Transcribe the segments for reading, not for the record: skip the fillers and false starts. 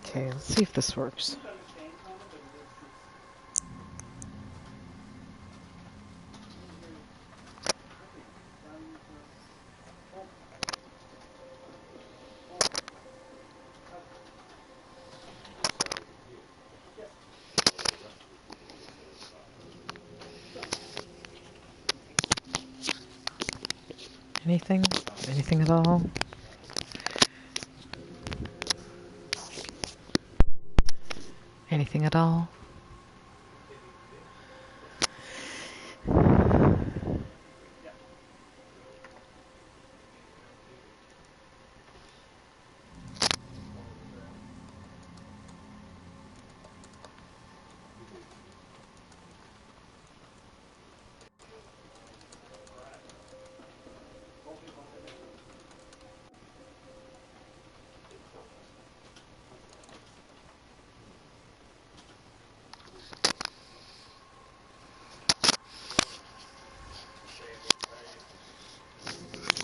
Okay, let's see if this works. Anything? Anything at all? Anything at all?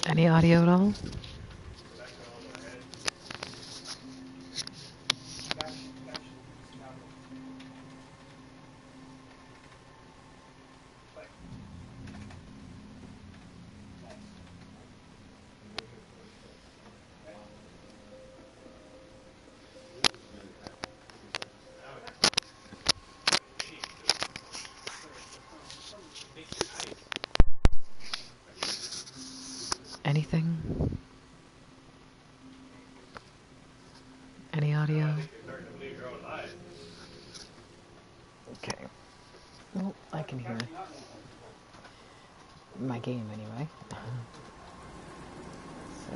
Any audio at all? Anything? Any audio? Okay. Well, I can hear my game anyway. So.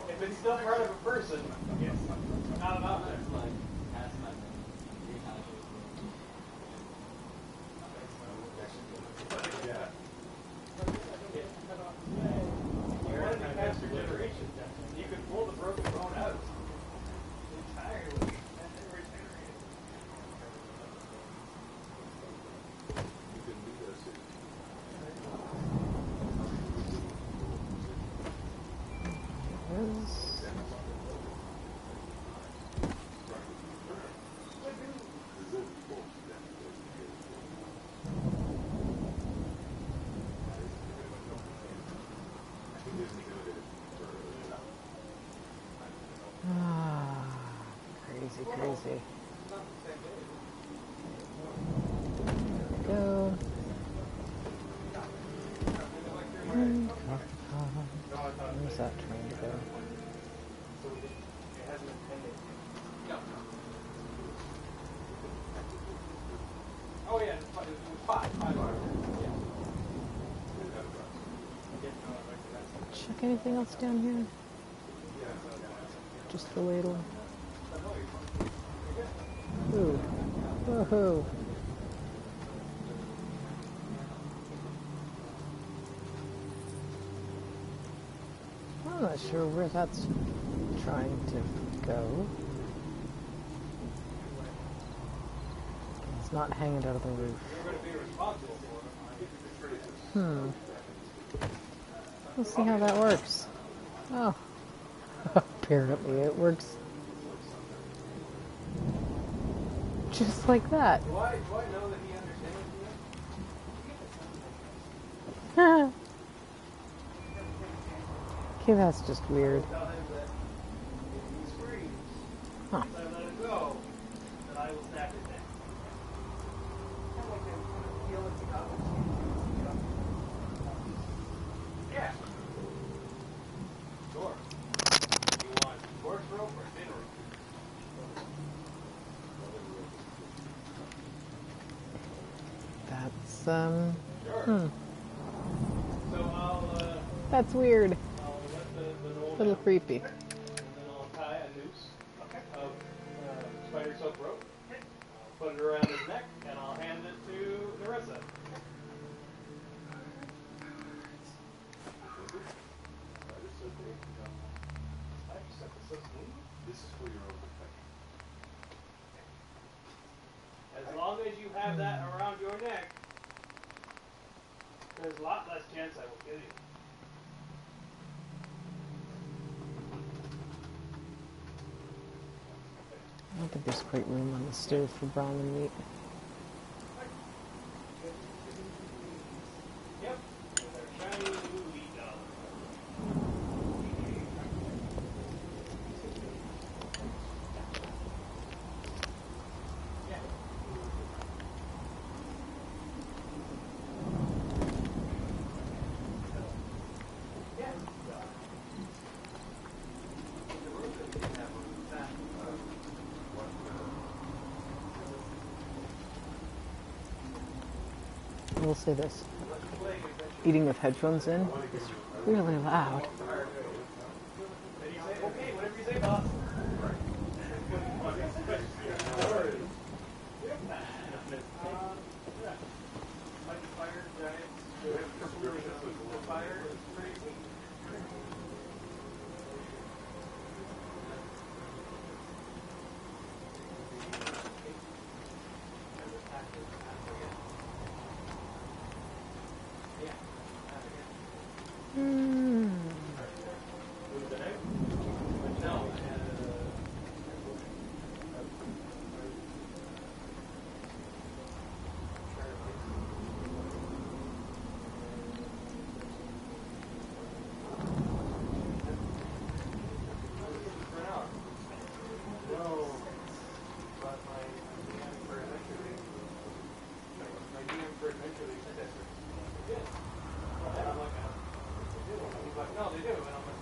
If it's still part of a person, it's not an object. You could pull the broken bone out entirely. Crazy, crazy. There we go. Where's that trying to go? Oh yeah, it was five. Check anything else down here? Just the ladle. Ooh. Woohoo. I'm not sure where that's trying to go. It's not hanging out of the roof. Let's see how that works. Oh. Apparently it works just like that. Do I know that he understands you? Okay, that's just weird. Huh. Yeah. Sure. You want torch rope or thin rope? That's, Sure. So that's weird. I'll let the A little creepy. and then I'll tie a noose of spider silk rope, put it around his neck, and I'll hand it to Narissa. As long as you have that around your neck, there's a lot less chance I will kill you. I don't think there's quite room on the stove for browning meat. Yep. With our shiny new wheat dog. Yeah. Yeah. I will say this. Eating with headphones in is really loud. Then you say, okay, whatever you say, boss. Like the fire giants, the fire is pretty sweet. No, they do. And I'm like,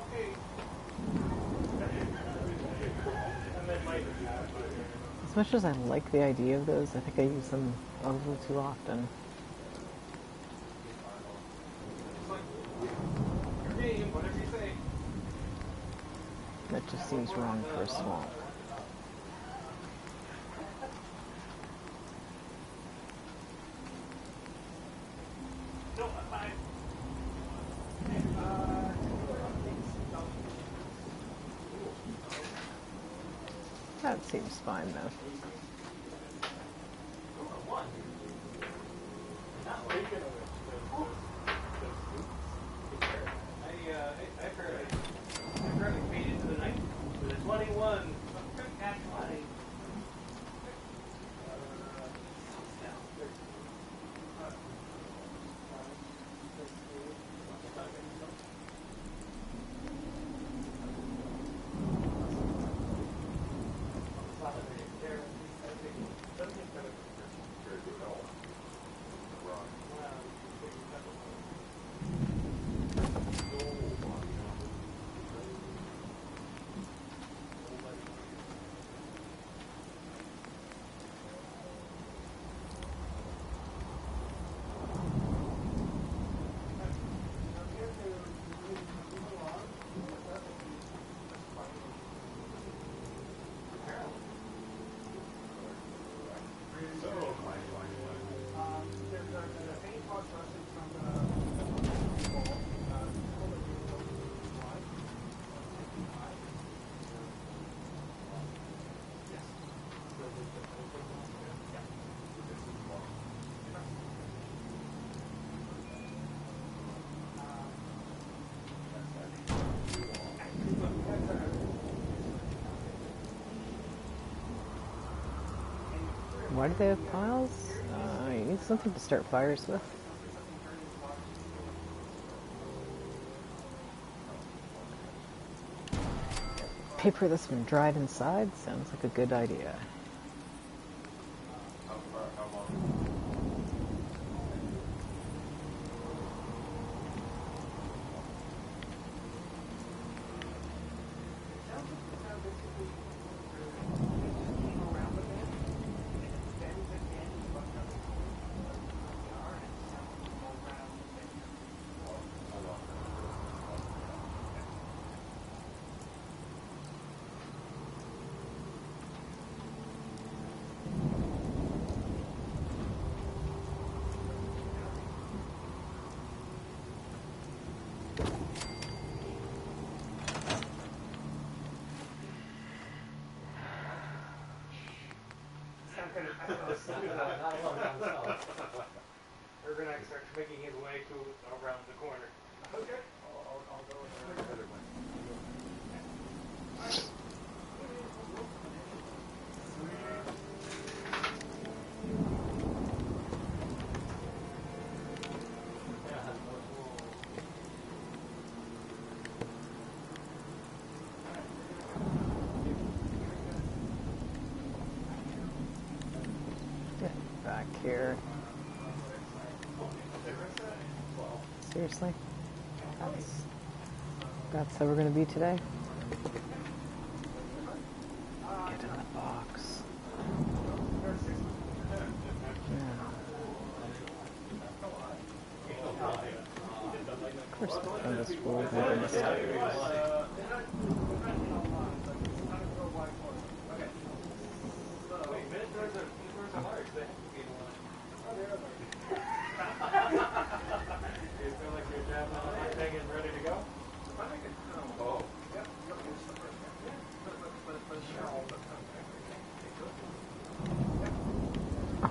okay. And then Mike, As much as I like the idea of those, I think I use them a little too often. it's like, your game, whatever you say. That just seems wrong for a swamp. No, I'm fine. That seems fine though. I currently paid into the night with a 21. Cash money. Why do they have piles? You need something to start fires with. Paper that's been dried inside sounds like a good idea. Urgonak starts making his way to around the corner. Okay. I'll go with her. Get back here. Seriously? That's how we're gonna be today? Get in the box. Yeah. Of course, on this road we're gonna stay.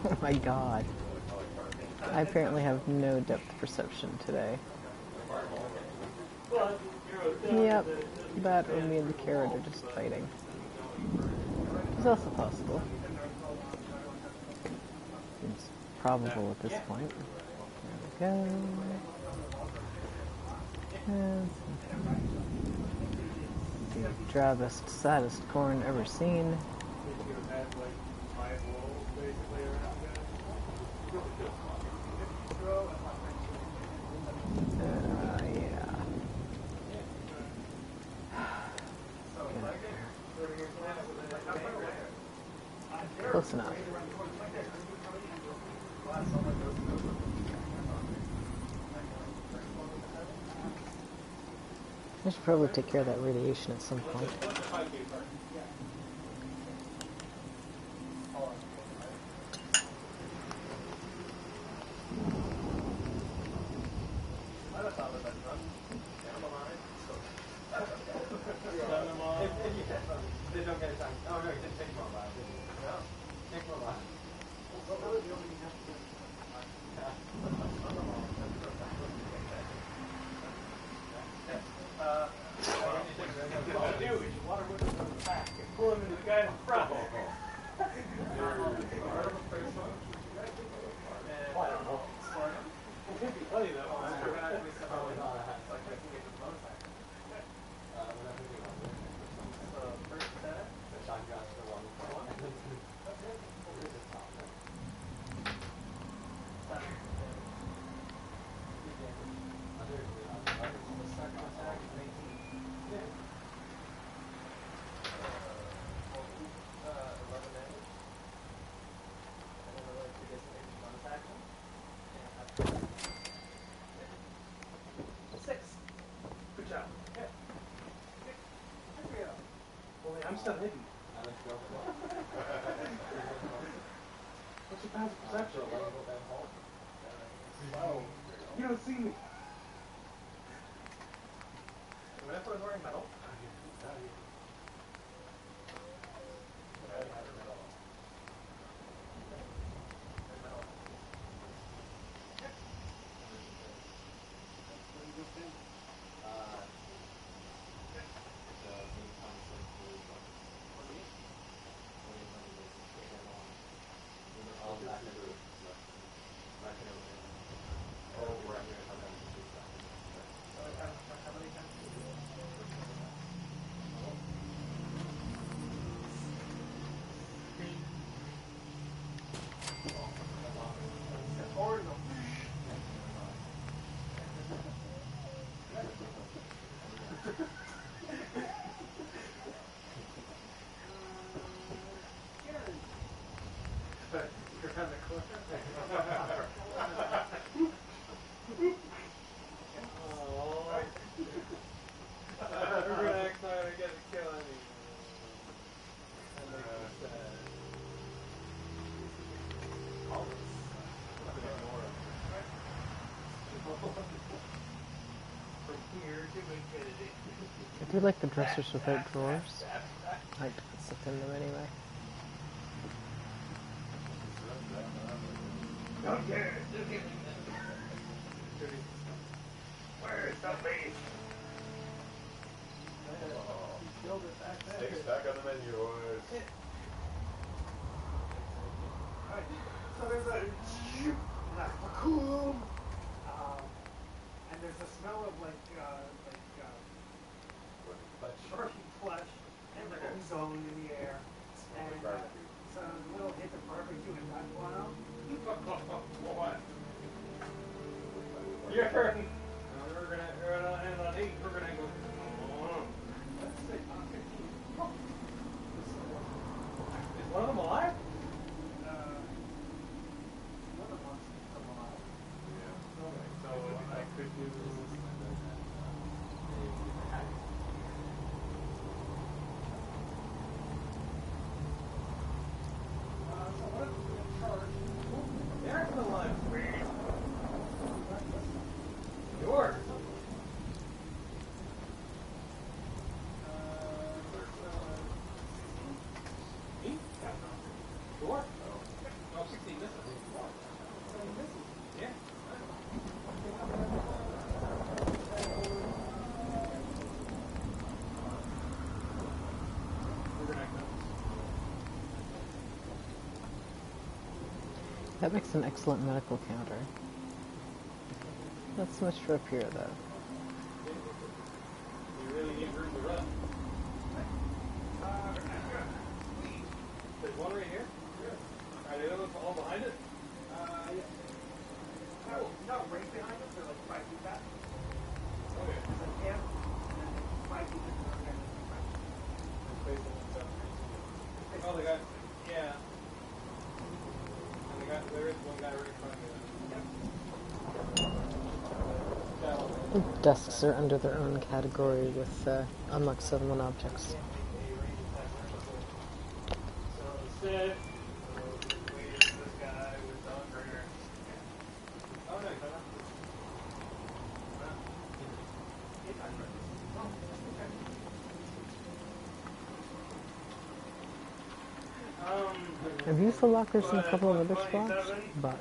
Oh my god. I apparently have no depth perception today. Yep, that or me and the carrot are just fighting. It's also possible. Seems probable at this point. There we go. And the drabbest, saddest corn ever seen. Yeah. Close enough. I should probably take care of that radiation at some point. I'm still hidden. What's your passive perception? Wow. You don't see me. What if I was wearing metal? I do like the dressers without drawers. I like to put stuff in them anyway. Steaks back on the menu, boys. Alright, so there's a vacuum, and there's a smell of sharky flesh and ozone in the air, and it's a little hint of barbecue and not guano. What? You're hurting. We're gonna end on 8. We're gonna go. Let's say, Is one of them alive? one of us is still alive. Yeah. Okay, so I could do. So what if we charge? They're still alive. Yours. Me? Sure. Oh, 16 misses. Yeah. That makes an excellent medical counter. Not so much for up here, though. You really need room to run. There's one right here. Are the other ones all behind it? Not right behind us, they're like 5 feet back. Okay. There's a camp, and then 5 feet in the other Oh, they got, yeah. And they got, there is one guy right in front of me. The desks are under their own category with unlock 7-1 objects. So instead, we use this guy with the upgrader. Oh, no, he's not. I've used the lockers in a couple of other spots, but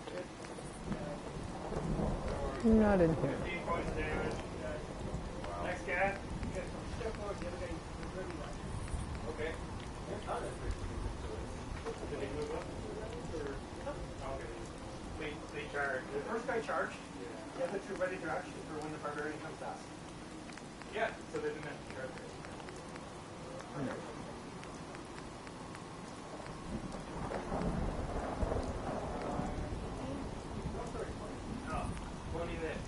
not in here. 15 points of damage. Next guy. Okay. Did he move up? Okay. They charge. The first guy charged. The other two ready to action for when the barbarian comes to us. Yeah, so they didn't have to charge. Oh, 20 there.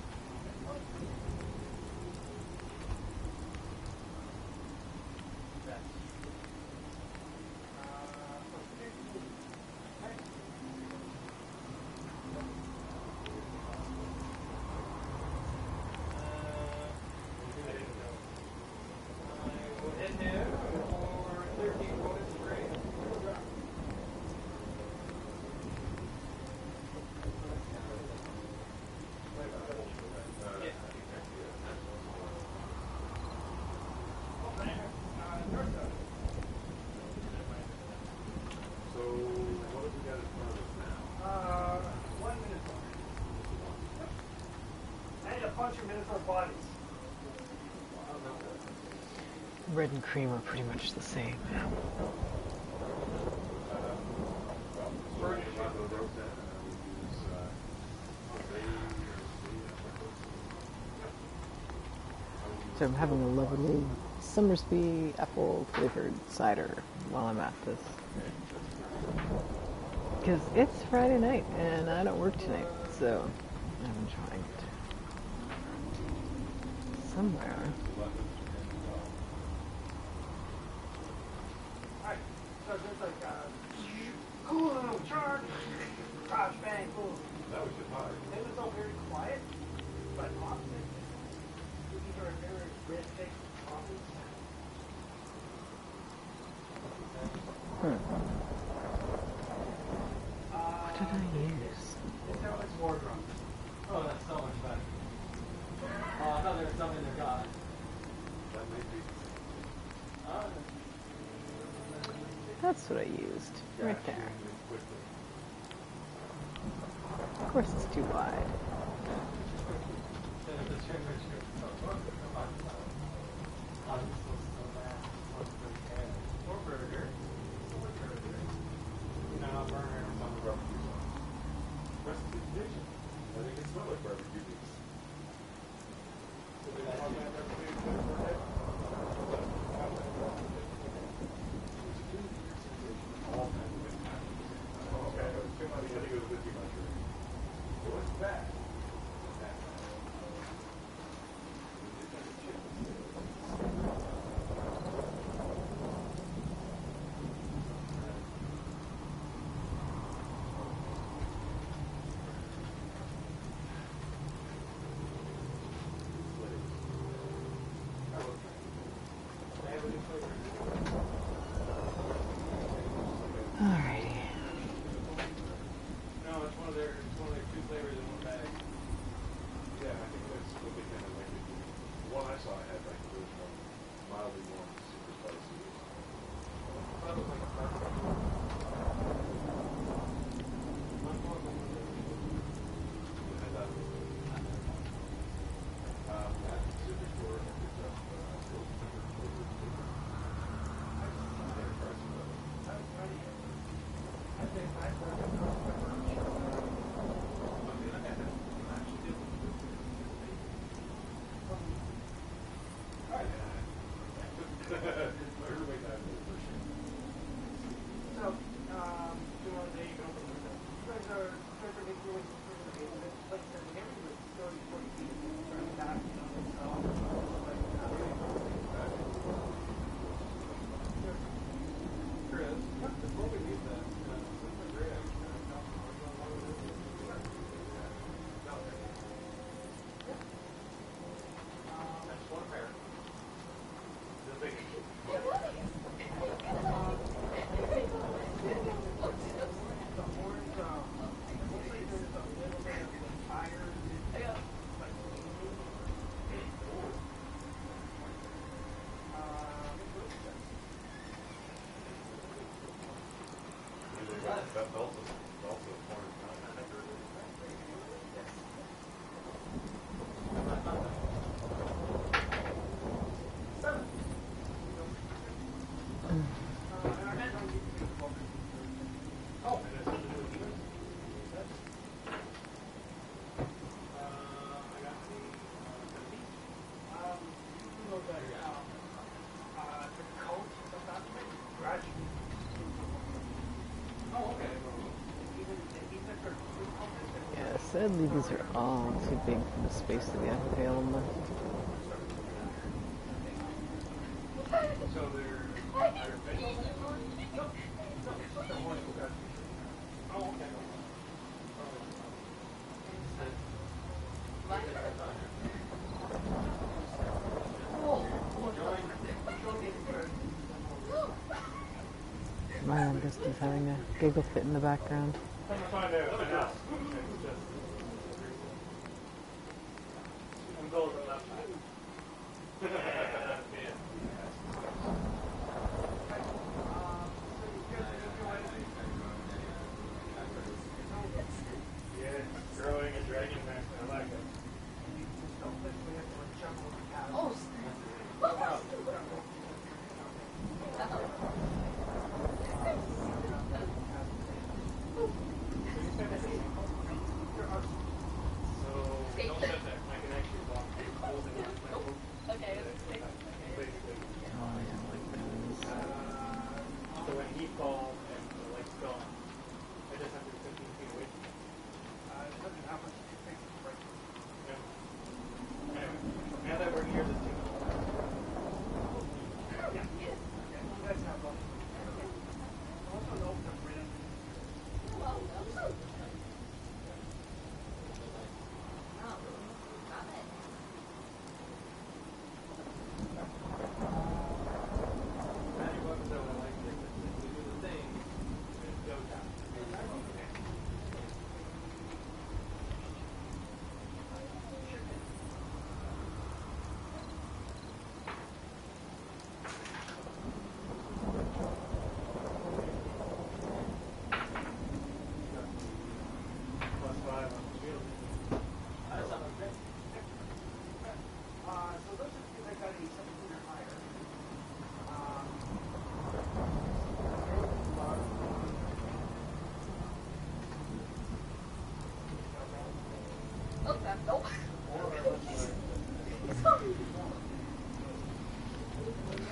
Bodies. Red and cream are pretty much the same. So I'm having a lovely Summersby apple flavored cider while I'm at this. Because it's Friday night and I don't work tonight, so I'm enjoying it. Somewhere. Alright, so there's like cool, charge, crash, bang, boom. That was just hard. They was all very quiet, but opposite. These are very red face coffees. What did I use? This now is war drums. Oh, that's so much better. Oh, I thought there was something in God. That may be. That's what I used. Right there. Of course it's too wide. Or burger. No, burger. It's on the barbecue sauce. Recipe condition. I think it smells like barbecue beef. So we don't have that recipe for it? All kinds of good passion. Okay, it was too much. I think it was a bit too much. What's that? Alrighty. No, it's one of their two flavors in one bag. Yeah, I think that's what they kind of like. The one I saw had like those one mildly warm, super spicy. Probably like a barbecue. I thought, at the Pacific store, I picked up frozen pepper flavored chicken. Their price was everybody died with the first So, there you go. You guys are perpendicular to the place that the area was 30, 40 feet from the back, so, Chris, before we leave that, super great. That's one pair. The big the horns, it looks like there's a little bit of fire, like, That's also corn is not. Oh, and it's something to do with you? I got the beach. you know, the coat, the document, gradually. Oh, okay. Even for food content, Yeah, sadly these are all too big for the space that we have available. So they're vegetables? Oh, okay. My youngest is having a giggle fit in the background. Come to find out. I'm told them last night. Yeah, growing and dragging back. I like it. So don't set that. I can actually walk holding on. Okay, let's take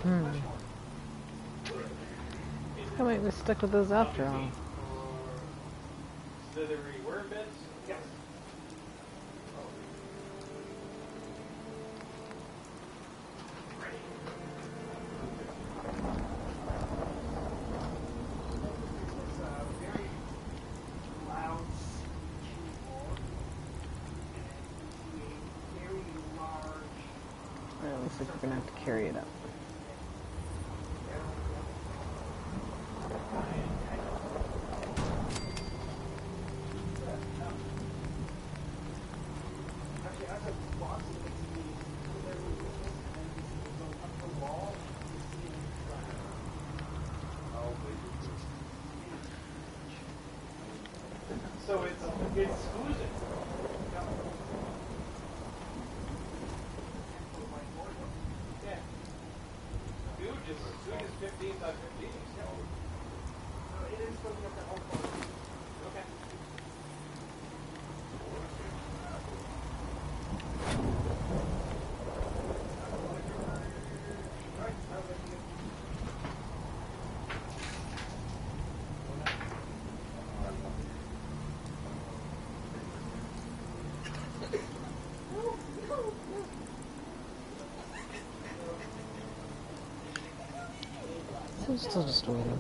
I might be stuck with those after all. Slithery worm bits? Yes. It's a very loud keyboard and a very large. It looks like we're gonna have to carry it up. Actually, as a box, it's the literally business, and then you go up the wall, you see it track. So it's oozing. Yeah. Huge is 15 by 15. It is filling up the whole corner. Okay. Right, I'll let you. I'm still just waiting.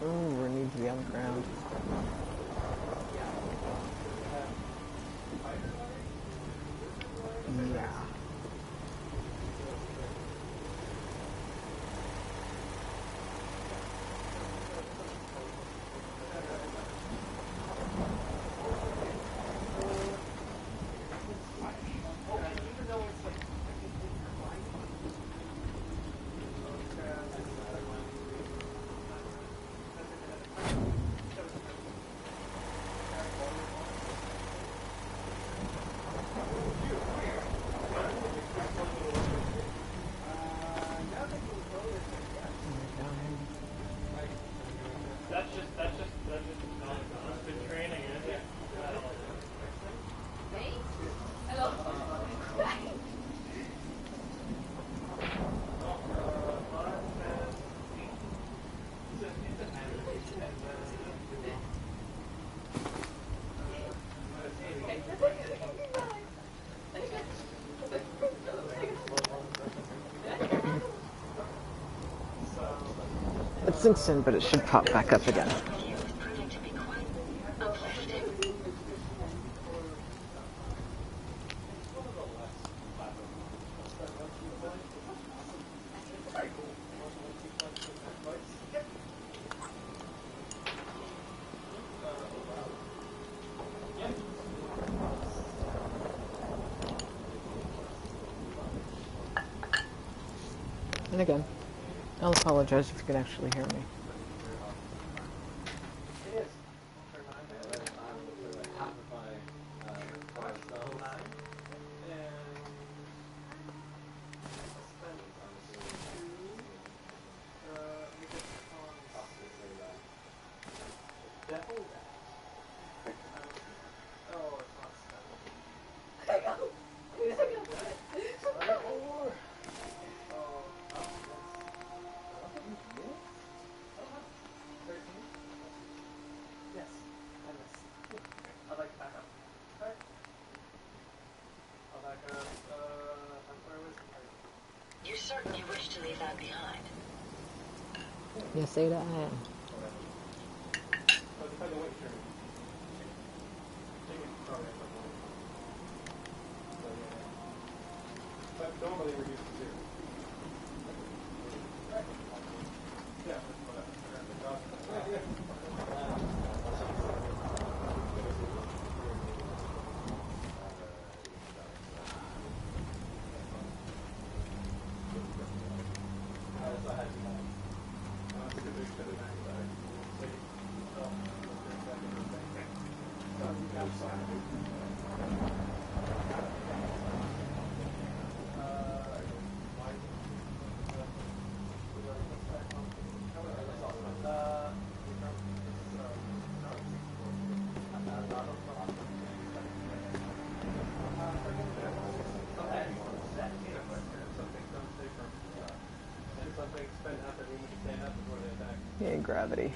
Ooh, we need to be on the ground. Yeah. That's just it's been training it. It sinks in, but it should pop back up again. And again, I'll apologize if you can actually hear me. You certainly wish to leave that behind. Yes, Ada, I am. But normally reduced to 0. Yeah, whatever. Yeah, gravity.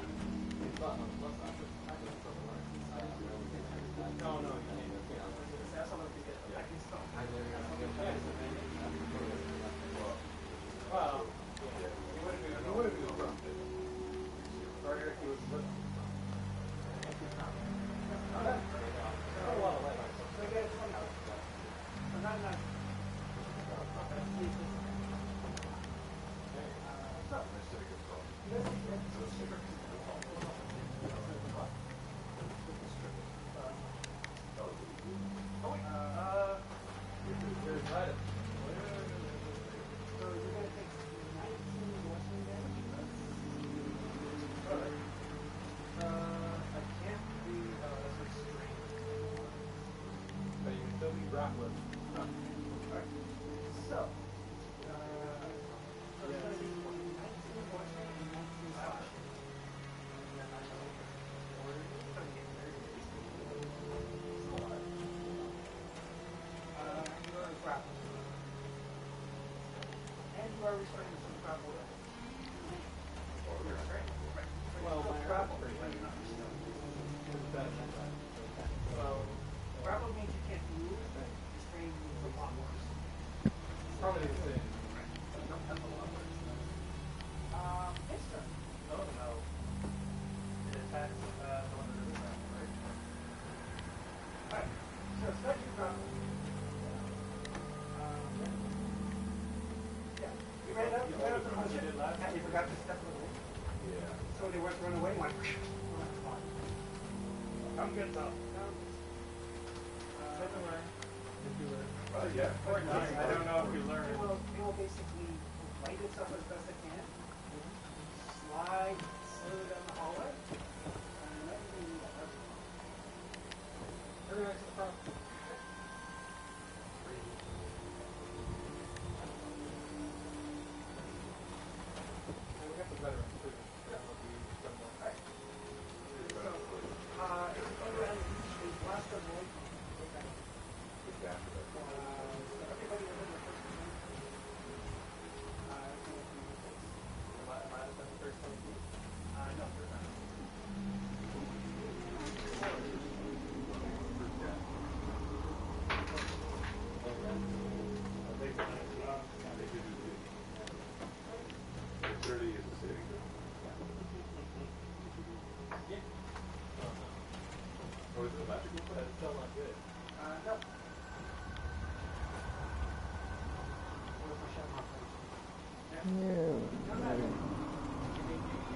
No,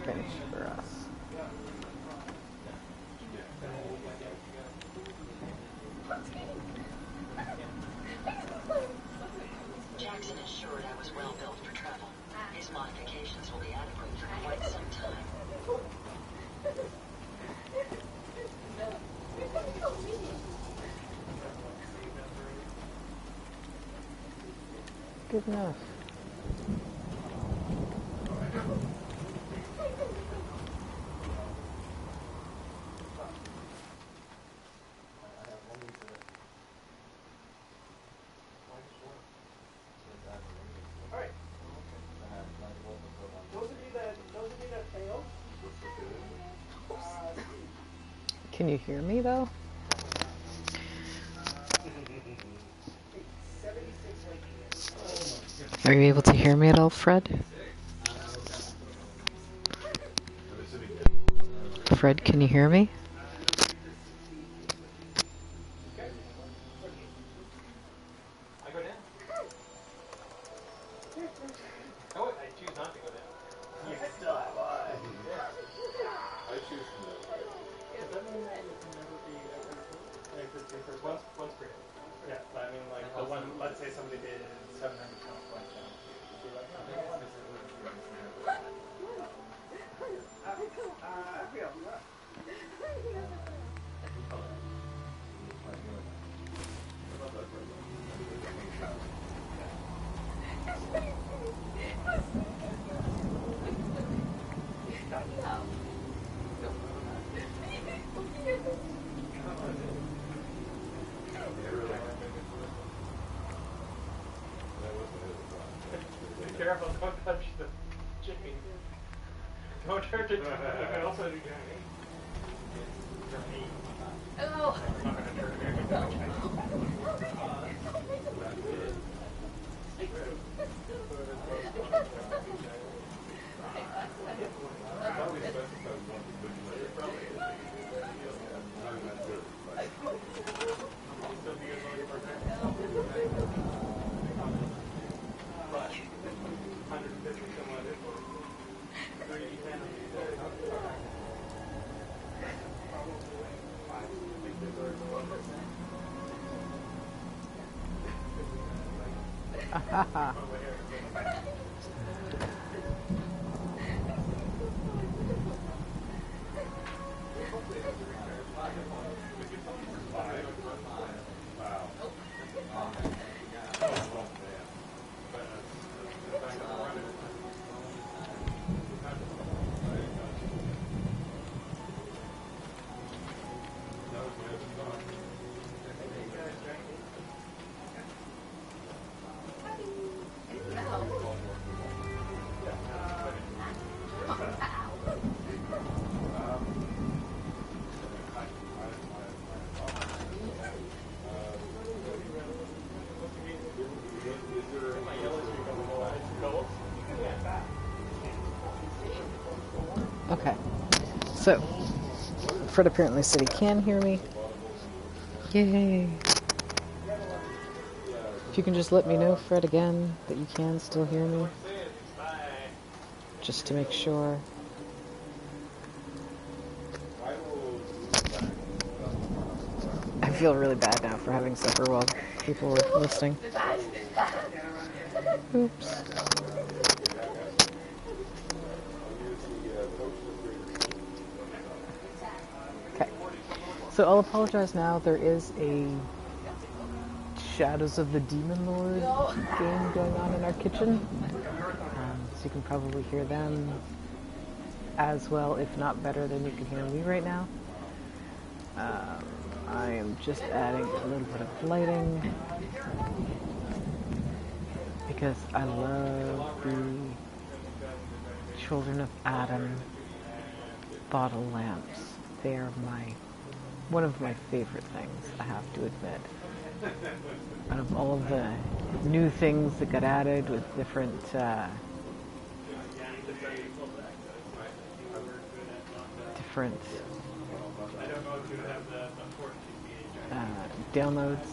finish for us. Jackson assured I was well built for travel. His modifications will be adequate for quite some time. Good enough. Can you hear me though? Are you able to hear me at all, Fred? Fred, can you hear me? I go down. Oh, I choose not to go down. You can still have life. I choose to know. Does that mean that it can never be once per day? Yeah, but I mean, like the one. Let's say somebody did 700 pounds like that. Be like, no, careful, don't touch the chicken. Don't touch it. You can also do Johnny. Oh. I'm not going to turn it Okay. So, Fred apparently said he can hear me. Yay. If you can just let me know, Fred, again, that you can still hear me. Just to make sure. I feel really bad now for having supper while people were listening. Oops. Okay. So I'll apologize now. There is a Shadows of the Demon Lord game going on in our kitchen. So you can probably hear them as well, if not better than you can hear me right now. I am just adding a little bit of lighting because I love the Children of Adam bottle lamps. They are one of my favorite things, I have to admit. Out of all of the new things that got added with different downloads,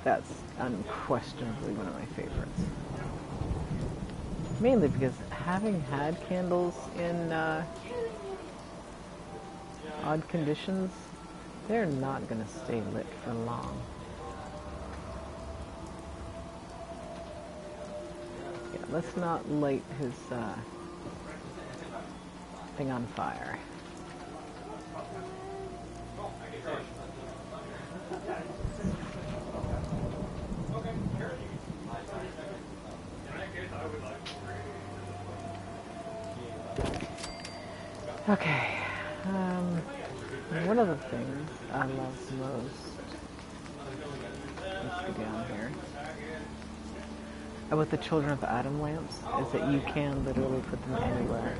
that's unquestionably one of my favorites. Mainly because having had candles in odd conditions, they're not going to stay lit for long. Yeah, let's not light his thing on fire. Okay. One of the things I love most, let's go down here, about the Children of Adam lamps is that you can literally put them anywhere.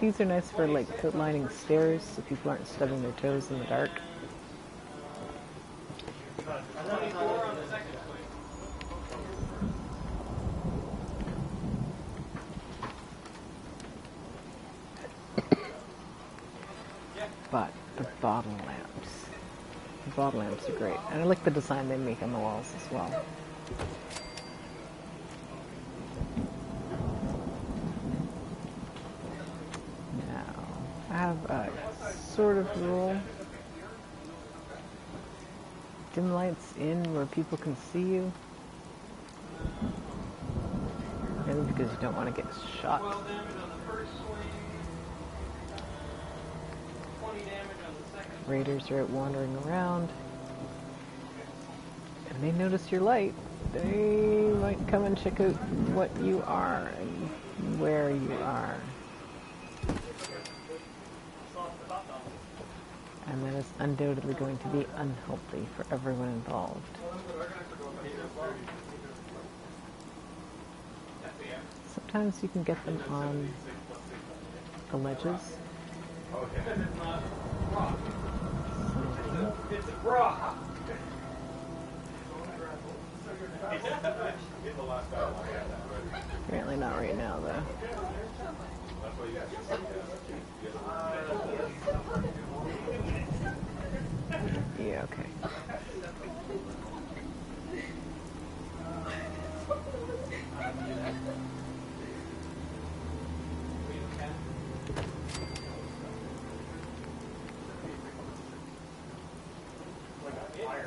These are nice for like coat lining stairs so people aren't stubbing their toes in the dark. But the bottle lamps are great. And I like the design they make on the walls as well. Now, I have a sort of rule. Dim lights in where people can see you. Mainly because you don't want to get shot. Raiders are out wandering around, and they notice your light. They might come and check out what you are and where you are. And that is undoubtedly going to be unhealthy for everyone involved. Sometimes you can get them on the ledges. Oh, yeah. It's not rock. It's rock. In the last battle, I had that ready. Apparently not right now, though. That's why you have to see Yeah, okay.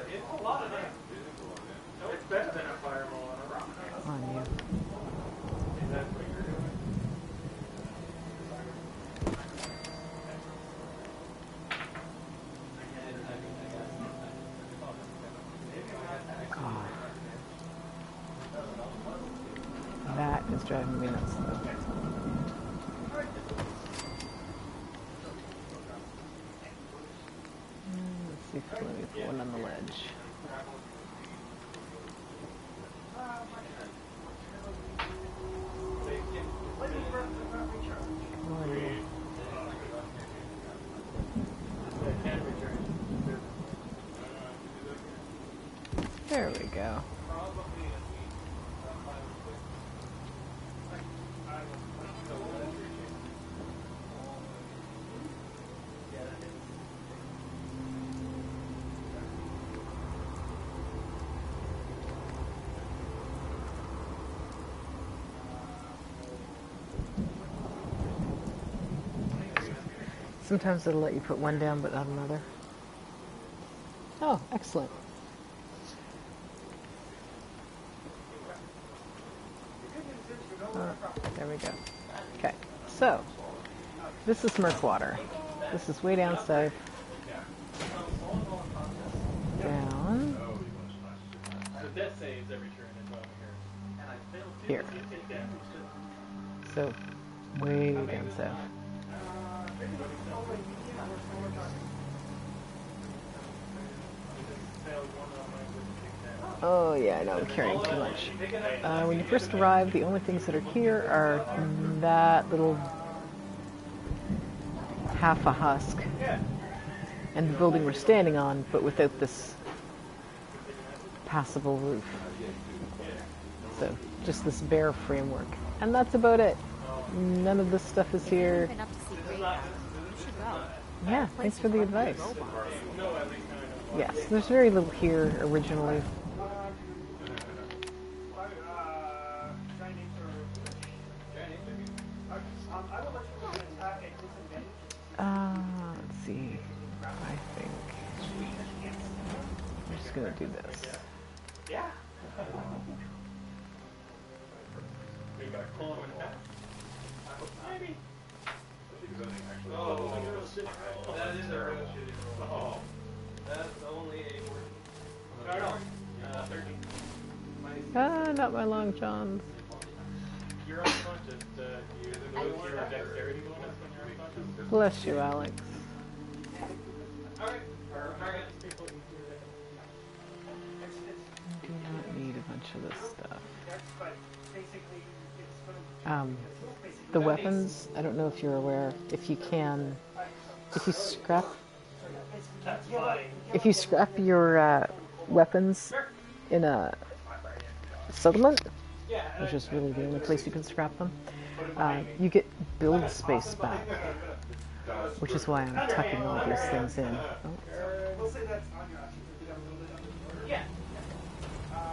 It's a lot of that. It's better than a fireball on a rock. On you. That's what you're doing. God. That is driving me nuts, though. Let's see if let me put one on the ledge. There we go. Sometimes it'll let you put one down, but not another. Oh, excellent. There we go. Okay, so this is Murkwater. This is way down south. Down The death saves every turn as well here. here. So way down south. Oh yeah, I know, I'm carrying too much. When you first arrive, the only things that are here are that little half a husk and the building we're standing on, but without this passable roof. So just this bare framework. And that's about it. None of this stuff is here. Yeah, thanks for the advice. Yes, there's very little here originally. Let's see. I think I'm just gonna do this. Yeah. We got pull him in half. Maybe. Oh, that is a real shitty roll. Oh. That's only a 4. No, 13. Not my long johns. You're unconscious. You lose your dexterity bonus when you're unconscious. Bless you, Alex. Alright. Target people. I do not need a bunch of this stuff. The weapons, I don't know if you're aware, if you scrap your weapons in a settlement, which is really the only place you can scrap them, you get build space back, which is why I'm tucking all these things in. Oh. Yeah.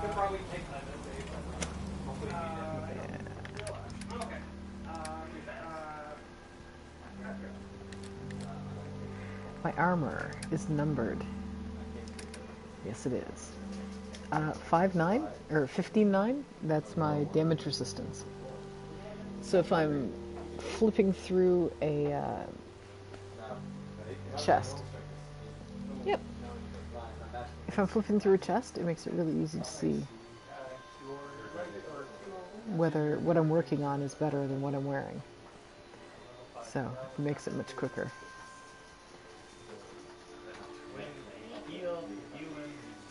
Could probably take time My armor is numbered. Yes, it is. 5.9 or 15.9. That's my damage resistance. So if I'm flipping through a chest, yep. If I'm flipping through a chest, it makes it really easy to see whether what I'm working on is better than what I'm wearing. So it makes it much quicker.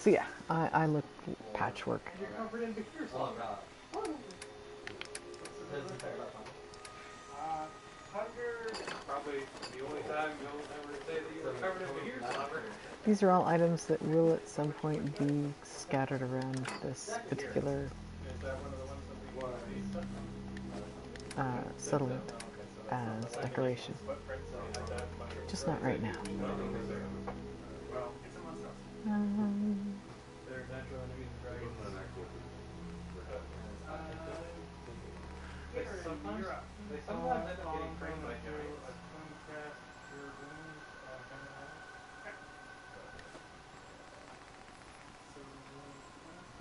So yeah, I look patchwork. You're covered in beer sauce. Thunder. Probably the only time you'll ever say that you were covered in beer sauce. These are all items that will at some point be scattered around this particular Is that one of the ones that we stuff? settlement as decoration. Just not right now. Well, Um, they're natural enemies of dragons. Sometimes they sometimes end up getting trained by giants.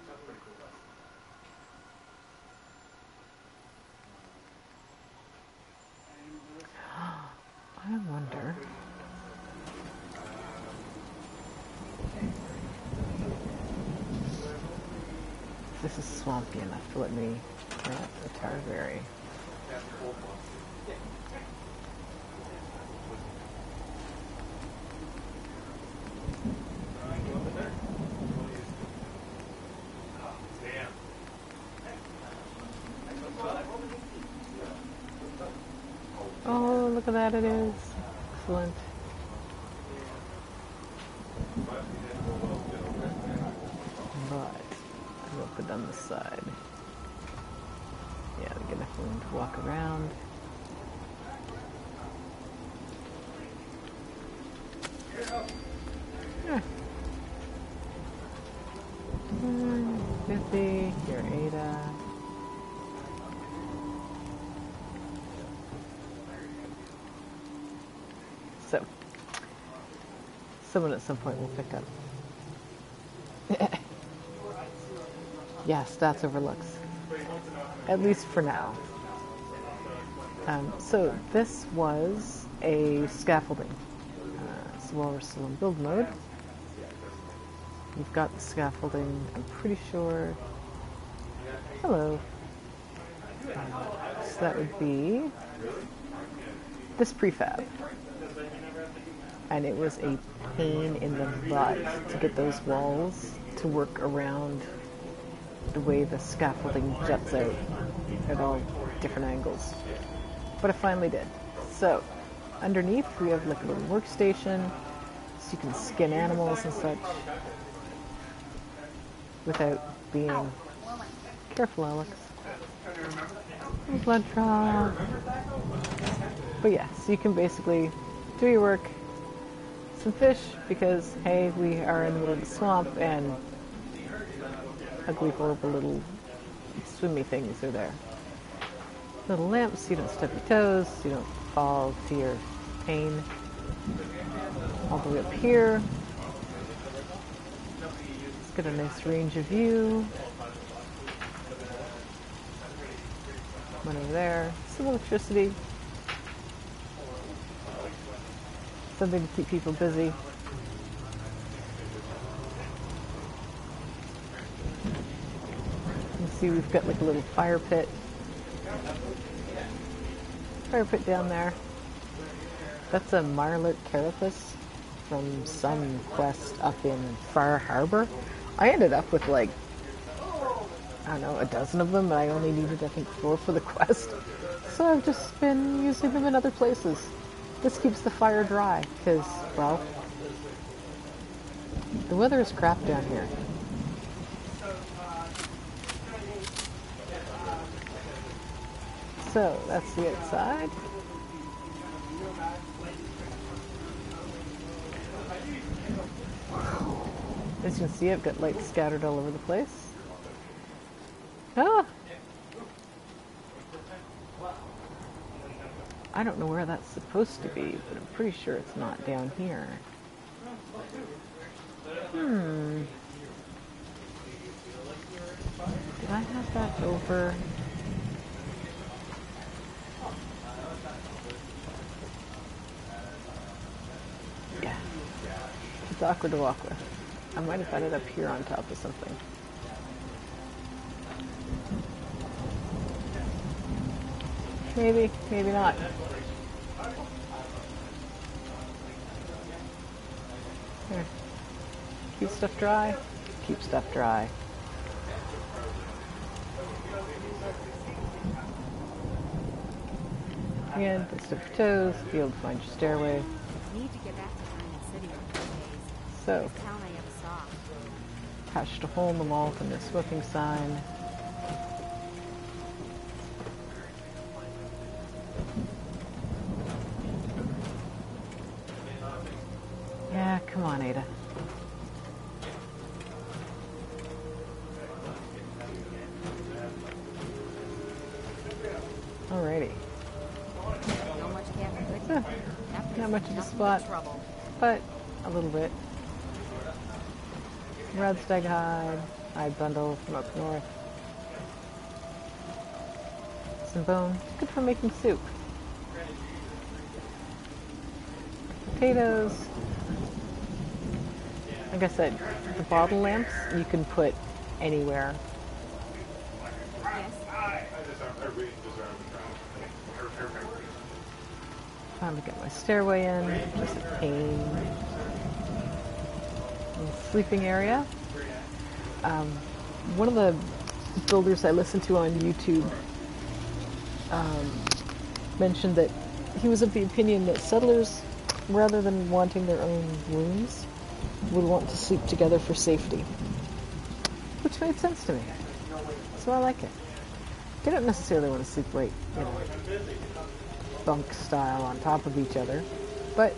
That's pretty cool. I wonder. This is swampy enough to let me plant a tarberry. Oh, look at that, it is. Excellent. But I will put it on the side. Yeah, we get enough room to walk around. Yeah. 50, here Ada. So, someone at some point will pick up. Yeah, stats overlooks. At least for now. So this was a scaffolding. So while we're still in build mode, you've got the scaffolding, I'm pretty sure. Hello. So that would be this prefab. And it was a pain in the butt to get those walls to work around the way the scaffolding juts out at all different angles. But I finally did. So, underneath we have like a little workstation, so you can skin animals and such without being... Careful, Alex. Blood drop. But yeah, so you can basically do your work. Some fish, because hey, we are in the middle of the swamp and ugly, horrible little swimmy things are there. Little lamps, so you don't stub your toes, so you don't fall to your pain. All the way up here. Let's get a nice range of view. One over there. Some electricity. Something to keep people busy. You see we've got like a little fire pit. Fire pit down there. That's a Marlet carapace from some quest up in Far Harbor. I ended up with like, I don't know, a dozen of them, but I only needed I think 4 for the quest. So I've just been using them in other places. This keeps the fire dry, because, well, the weather is crap down here. So, that's the outside. As you can see, I've got lights scattered all over the place. Ah! I don't know where that's supposed to be, but I'm pretty sure it's not down here. Did I have that over? Yeah. It's awkward to walk with. I might have had it up here on top of something. Maybe, maybe not. Here. Keep stuff dry. keep stuff dry. Again, put stuff your toes, be able to find your stairway. Need to get back to Diamond City in a few days. So, Best town I ever saw. patched a hole in the wall from the smoking sign. Yeah, come on, Ada. Alrighty. Not much cabin good. Huh, not much of a spot, Trouble. but a little bit. Radstag hide bundle from up north. Some bone, good for making soup. Potatoes. Like I said, the bottle lamps you can put anywhere. Yes. I really disarm the crowd. Time to get my stairway in. Just a pain. Sleeping area. One of the builders I listened to on YouTube mentioned that he was of the opinion that settlers, rather than wanting their own rooms, would want to sleep together for safety. Which made sense to me. So I like it. They don't necessarily want to sleep right, bunk style on top of each other. But,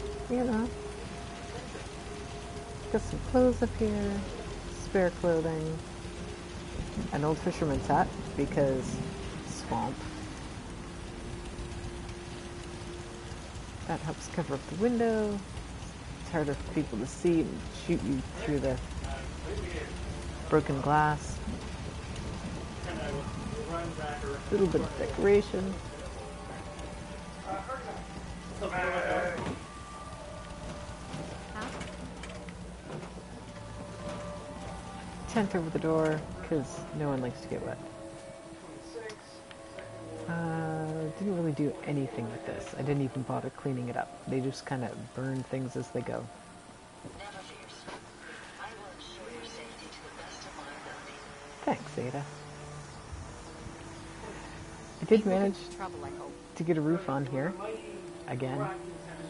got some clothes up here, spare clothing, an old fisherman's hat because swamp. That helps cover up the window. It's harder for people to see and shoot you through the broken glass. A little bit of decoration. Tent over the door because no one likes to get wet. Didn't really do anything with this. I didn't even bother cleaning it up. They just kind of burn things as they go. Never fear, sir. I will ensure your safety to the best of my ability. Thanks, Ada. I did manage Trouble, I hope. to get a roof on here. Again,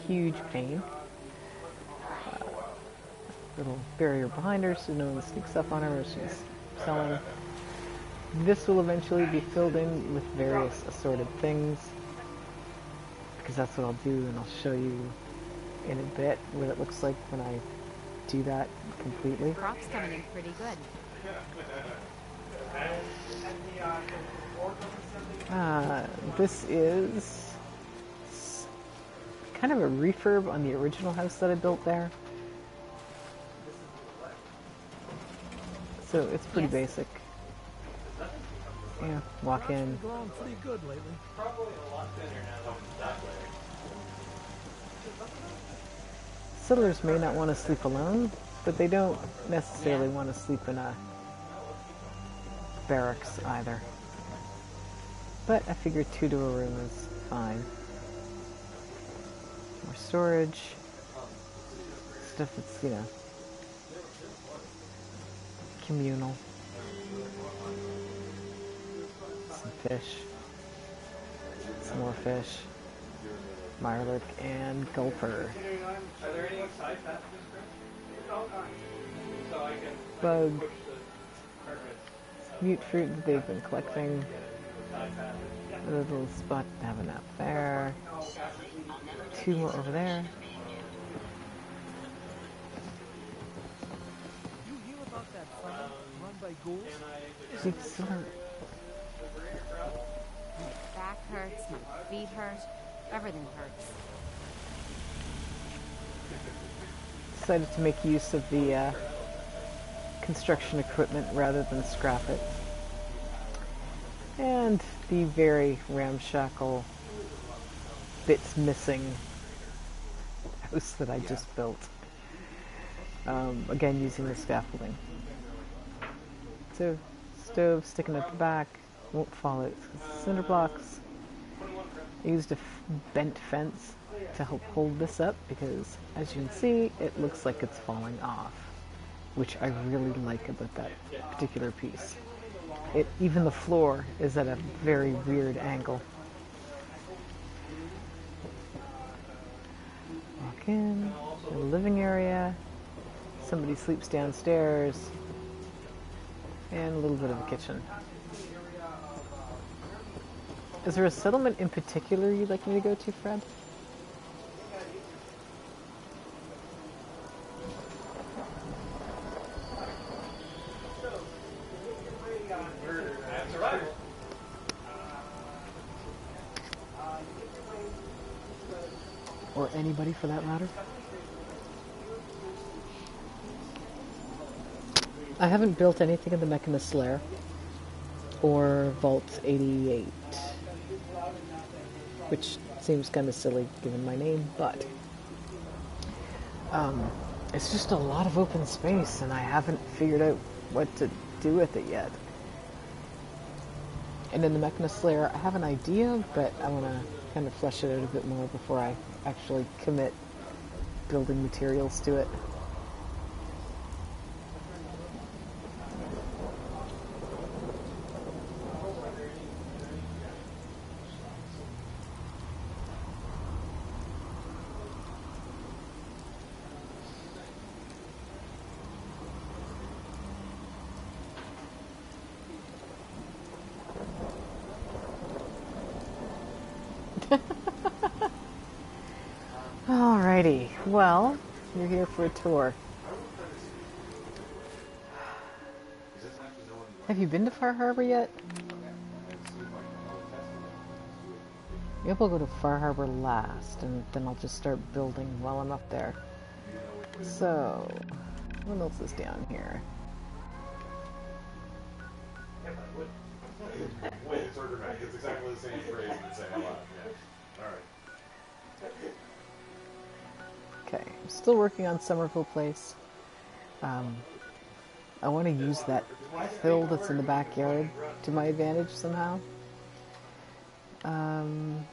huge pain. Little barrier behind her so no one sneaks up on her as she's selling. This will eventually be filled in with various assorted things because that's what I'll do, and I'll show you in a bit what it looks like when I do that completely. Crop's coming in pretty good. This is kind of a refurb on the original house that I built there. So it's pretty basic. Yeah, walk in. Growing pretty good lately. Settlers may not want to sleep alone, but they don't necessarily want to sleep in a barracks either. But I figured 2 to a room is fine. More storage. Stuff that's, communal. Some fish. Some more fish. Mirelurk and gulper. Are there any side passages, Chris? So I can Bug. push the carpet Mute fruit that they've been collecting. side passage. A little spot to have a nap there. 2 more over there. You hear about that farm run by ghouls? She's sort of My back hurts, my feet hurt, everything hurts. decided to make use of the construction equipment rather than scrap it. And the very ramshackle bits missing house that I just built. Again, using the scaffolding. So, stove sticking at the back, won't fall out. Cinder blocks. I used a bent fence to help hold this up because, as you can see, it looks like it's falling off. which I really like about that particular piece. Even the floor is at a very weird angle. Walk in, the living area, somebody sleeps downstairs, and a little bit of a kitchen. Is there a settlement in particular you'd like me to go to, Fred? Or anybody for that matter? I haven't built anything in the Mechanist Lair or Vault 88, which seems kind of silly given my name, but it's just a lot of open space and I haven't figured out what to do with it yet. And in the Mechanist Lair, I have an idea, but I want to kind of flesh it out a bit more before I actually commit building materials to it. Alrighty, well, you're here for a tour. Have you been to Far Harbor yet? Maybe I'll go to Far Harbor last, and then I'll just start building while I'm up there. So, what else is down here? Wait, it's sort of dramatic. It's exactly the same phrase but saying a lot. Yeah. Alright. Okay, I'm still working on Somerville Place. I want to use that hill that's in the backyard to my advantage somehow. Warwick.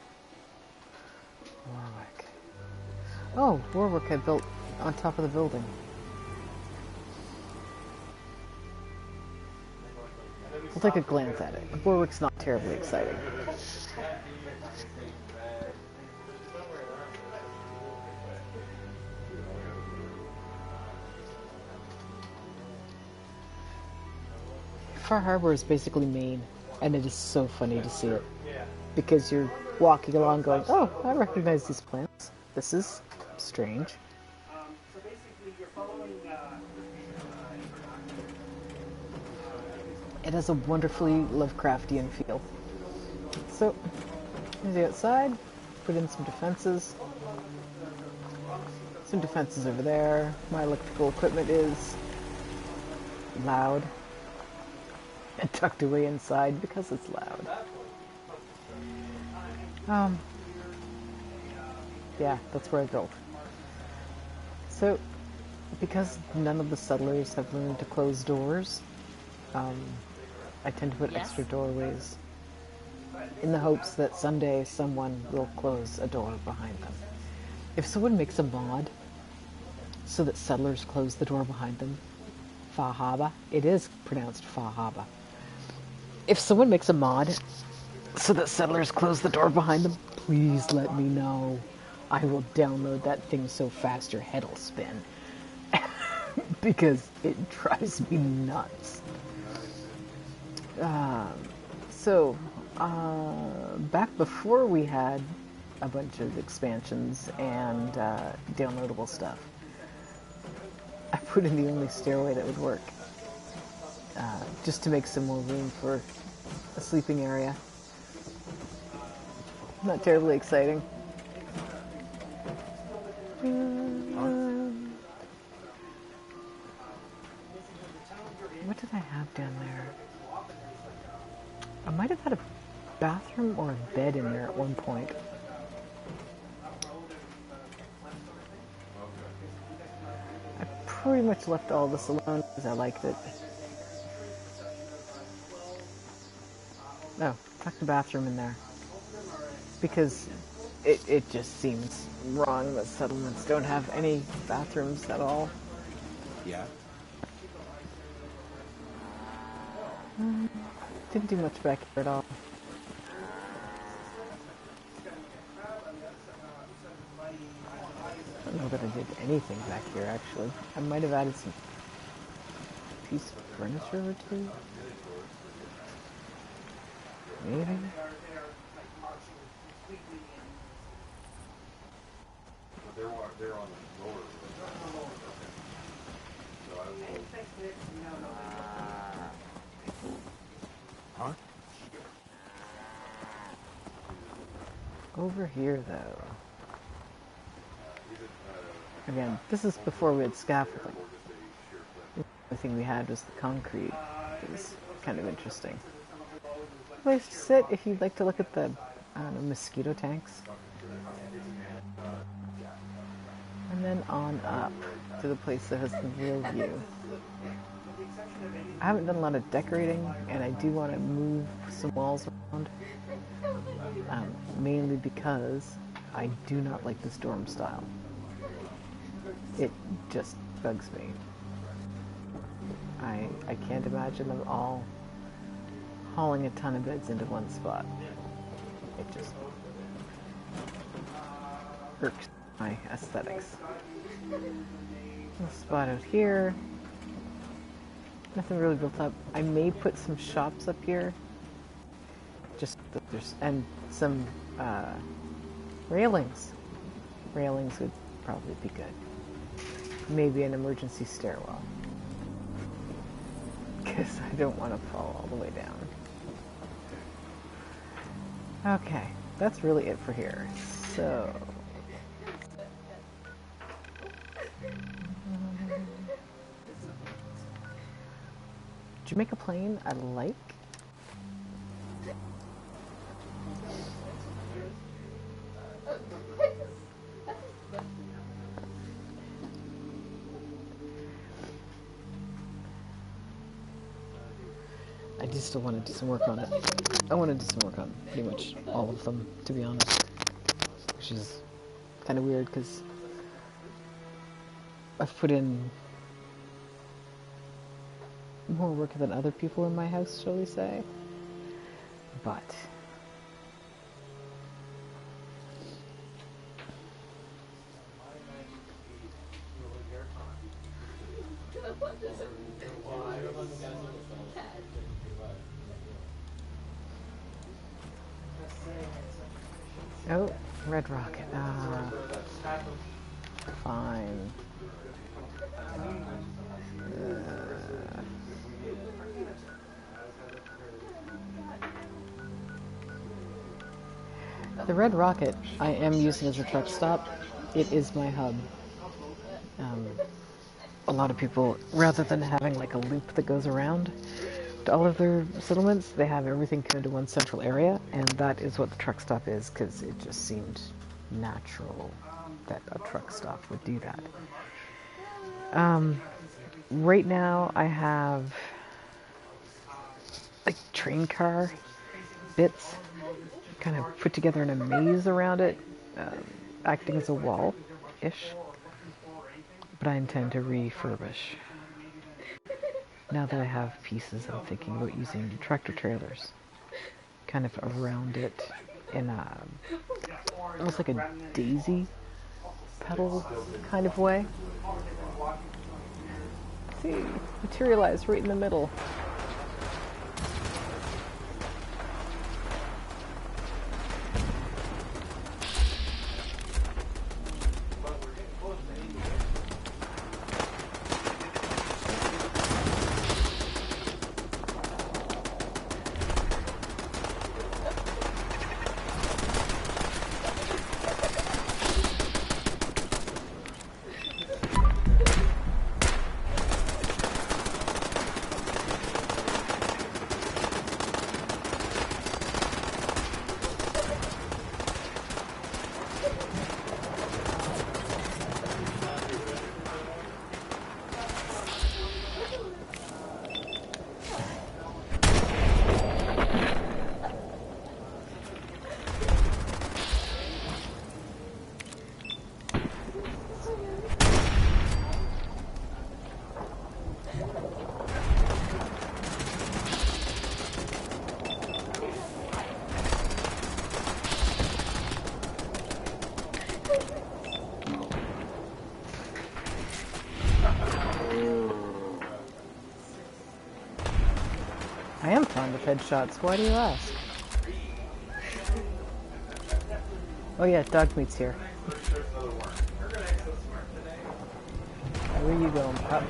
Oh, Warwick I built on top of the building. We'll take a glance at it. Warwick's not terribly exciting. Far Harbor is basically Maine, and it is so funny to see it. Because you're walking along going, oh, I recognize these plants. This is strange. So basically, you're following. It has a wonderfully Lovecraftian feel. So, here's the outside. Put in some defenses. Some defenses over there. My electrical equipment is loud. And tucked away inside because it's loud. Yeah, that's where I built. So, because none of the settlers have learned to close doors, I tend to put extra doorways in the hopes that someday someone will close a door behind them. If someone makes a mod so that settlers close the door behind them, Fahaba, it is pronounced Fahaba. If someone makes a mod so that settlers close the door behind them, please let me know. I will download that thing so fast your head will spin. Because it drives me nuts. Back before we had a bunch of expansions and downloadable stuff, I put in the only stairway that would work. Just to make some more room for a sleeping area. Not terribly exciting. What did I have down there? I might have had a bathroom or a bed in there at one point. I pretty much left all this alone because I liked it. No, tuck the bathroom in there. Because it just seems wrong that settlements don't have any bathrooms at all. Yeah. Didn't do much back here at all. I don't know that I did anything back here, actually. I might have added some piece of furniture or two. Maybe? They're on the lower. So I will. Huh? Over here, though. Again, this is before we had scaffolding. The only thing we had was the concrete. It was kind of interesting. Place to sit if you'd like to look at the mosquito tanks. And then on up to the place that has the real view. I haven't done a lot of decorating, and I do want to move some walls around. Mainly because I do not like this dorm style. It just bugs me. I can't imagine them all hauling a ton of beds into one spot. It just irks my aesthetics. A spot out here. Nothing really built up. I may put some shops up here. Just there's and some railings. Railings would probably be good. Maybe an emergency stairwell. Because I don't want to fall all the way down. Okay, that's really it for here. So... Jamaica Plain, I like. I do still want to do some work on it. I want to do some work on pretty much all of them, to be honest. Which is kind of weird because I've put in more work than other people in my house, shall we say. But oh, Red Rocket. Fine. The Red Rocket I am using as a truck stop. It is my hub. A lot of people, rather than having like a loop that goes around to all of their settlements, they have everything come into one central area, and that is what the truck stop is, because it just seemed natural that a truck stop would do that. Right now I have like train car bits kind of put together in a maze around it, acting as a wall-ish. But I intend to refurbish. Now that I have pieces, I'm thinking about using tractor trailers kind of around it in almost like a daisy pedal kind of way. See, materialized right in the middle. headshots. Why do you ask? Oh yeah, dog meat's here. Where are you going, pup?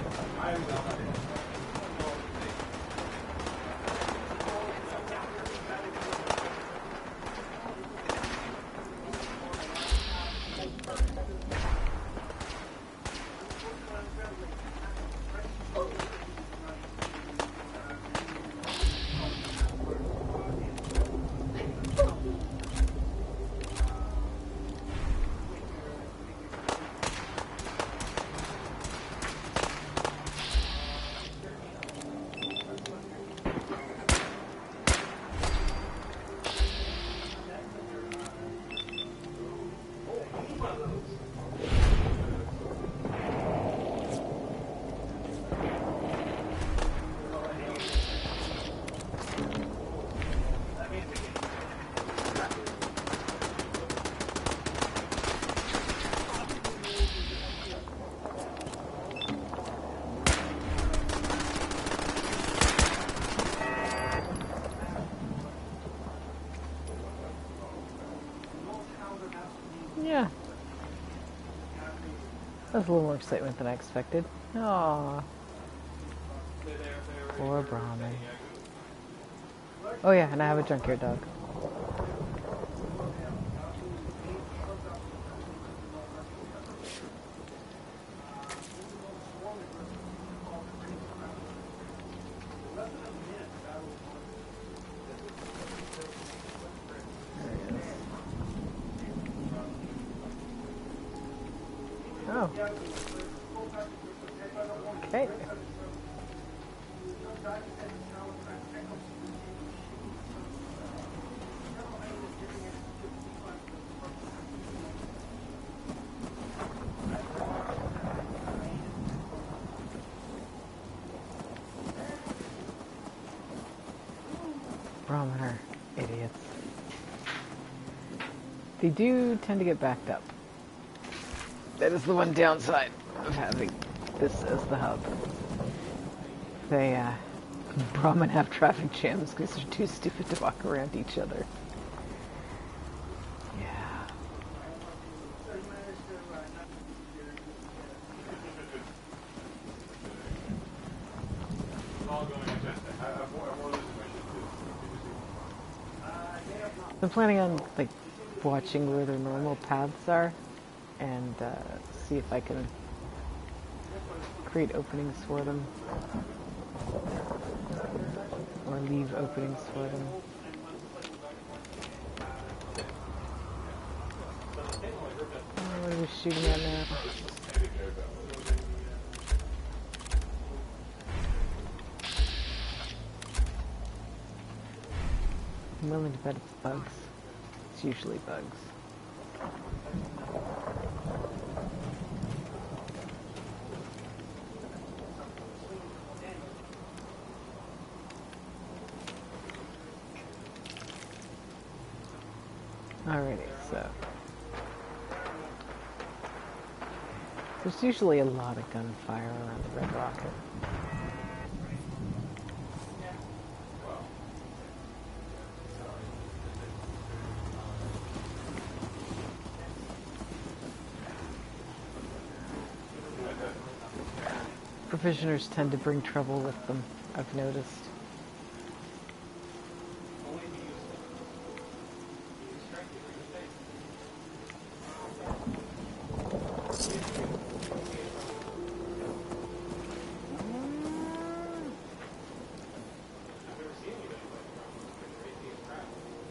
Yeah. That was a little more excitement than I expected. Aww. Poor Brahmin. Oh yeah, and I have a junkyard dog. Oh. Okay. Brahmin are idiots. They do tend to get backed up. That is the one downside of having this as the hub. They, Brahmin have traffic jams because they're too stupid to walk around each other. Yeah. I'm planning on, like, watching where their normal paths are and see if I can create openings for them or leave openings for them. Oh, what are we shooting at now? I'm willing to bet it's bugs. It's usually bugs. Alrighty, so there's usually a lot of gunfire around the Red Rocket. Provisioners tend to bring trouble with them, I've noticed.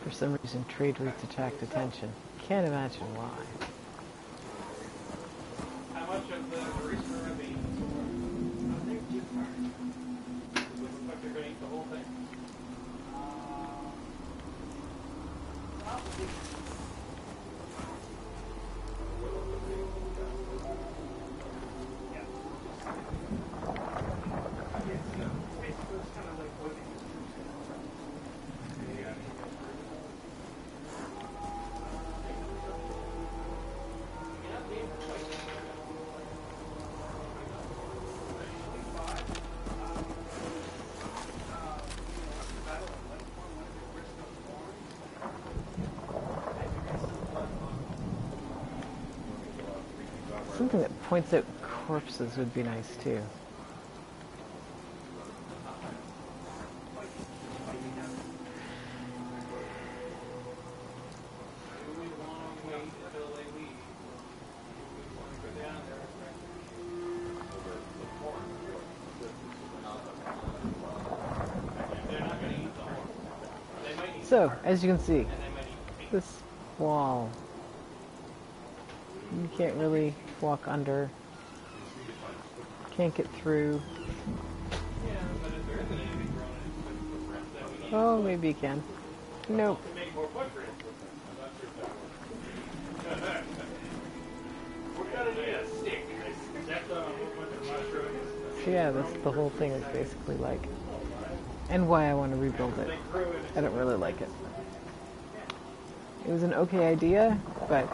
For some reason, trade routes attract attention. Can't imagine why. How much of the barista remains? Looks like they're going to eat the whole thing. Something that points out corpses would be nice too. Do we want to wait until they leave? Do we want to go down there? They're not going to eat the horn. They might eat So, as you can see, and they might eat meat. this wall, you can't really walk under, can't get through. Yeah, but if there isn't anything grown in footprints, then we need Oh, maybe you can. Nope. to make more footprints. I'm not sure if that works. We're going to need a stick. That's a whole bunch of mushrooms. So yeah, that's the whole thing is basically like, and why I want to rebuild it. They grew in I don't really like it. It was an okay idea, but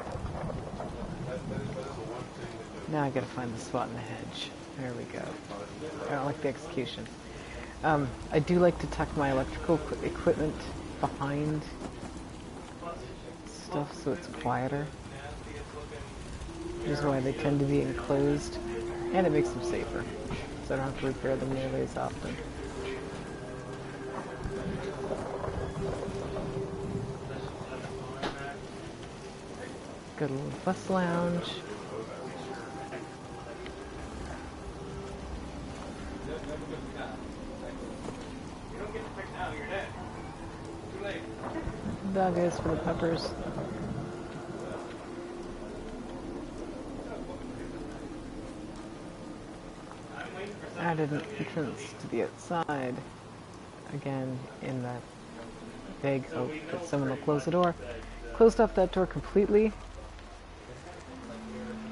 now I gotta find the spot in the hedge. There we go. I don't like the execution. I do like to tuck my electrical equipment behind stuff so it's quieter. Which is why they tend to be enclosed, and it makes them safer, so I don't have to repair them nearly as often. Got a little bus lounge. You don't get to pick now, you're dead. Too late. Dog is for the peppers. I'm waiting for Added an entrance to the outside. Again, in that vague hope that someone will close the door. Closed off that door completely.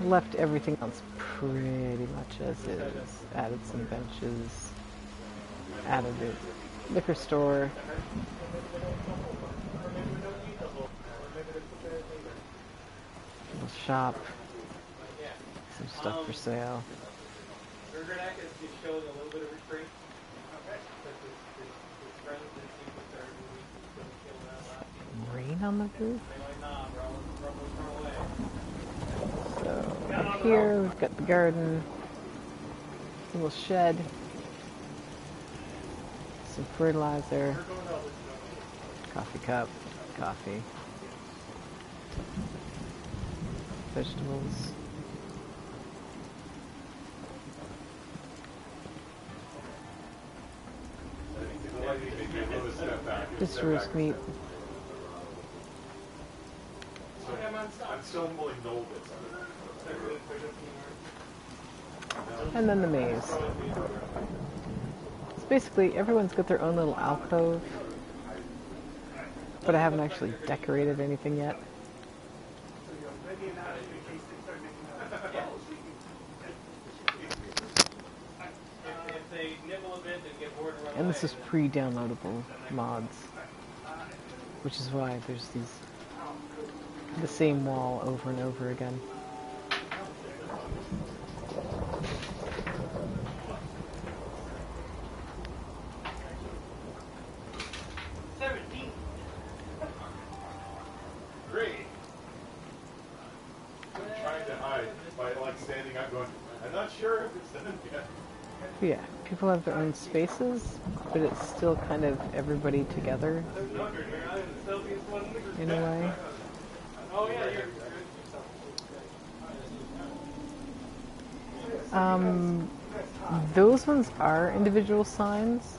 Left everything else pretty much as is. Added some benches. Added a liquor store. Little shop. Some stuff for sale. Burger Neck is just showing a little bit of retreat. Okay. But his friends didn't seem to start moving. Couldn't kill that last team. Rain on the roof. They like, nah, bro, let's run away. So up here we've got the garden, a little shed, some fertilizer, coffee cup, coffee, vegetables. Just roast meat. I'm still pulling no bits And then the maze. So basically, everyone's got their own little alcove, but I haven't actually decorated anything yet. If they nibble a bit and get bored and run And this away, is pre-downloadable mods, which is why there's the same wall over and over again. Great. I'm trying to hide by like standing up going, I'm not sure if it's done yet. But yeah, people have their own spaces, but it's still kind of everybody together in a way. oh yeah, you're Those ones are individual signs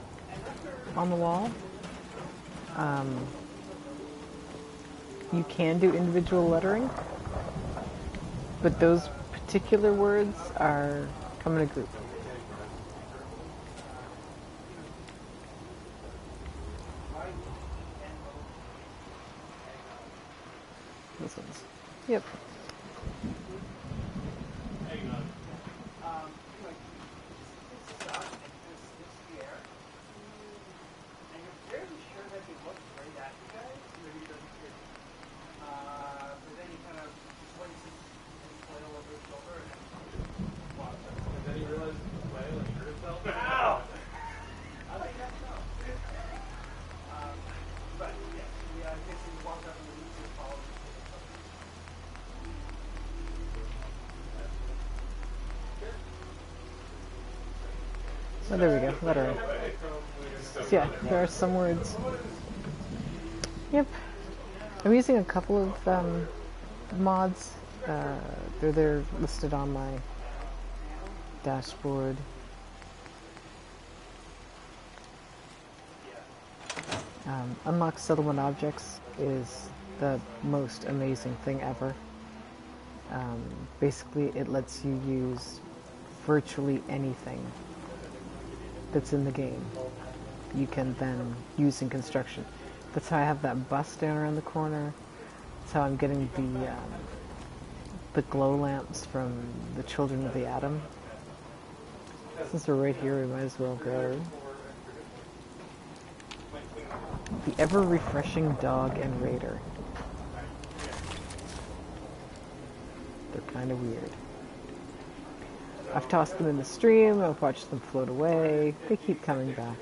on the wall. You can do individual lettering, but those particular words are come in a group. Those ones. Yep. then he realized it's play and hurt himself. Oh, there we go. Let her in. So yeah, there are some words. Yep. I'm using a couple of mods. They're listed on my dashboard. Unlock settlement objects is the most amazing thing ever. Basically, it lets you use virtually anything that's in the game. You can then use in construction. That's how I have that bus down around the corner. That's how I'm getting the glow lamps from the Children of the Atom. Since we're right here, we might as well go. The ever-refreshing dog and raider. They're kind of weird. I've tossed them in the stream, I've watched them float away. They keep coming back.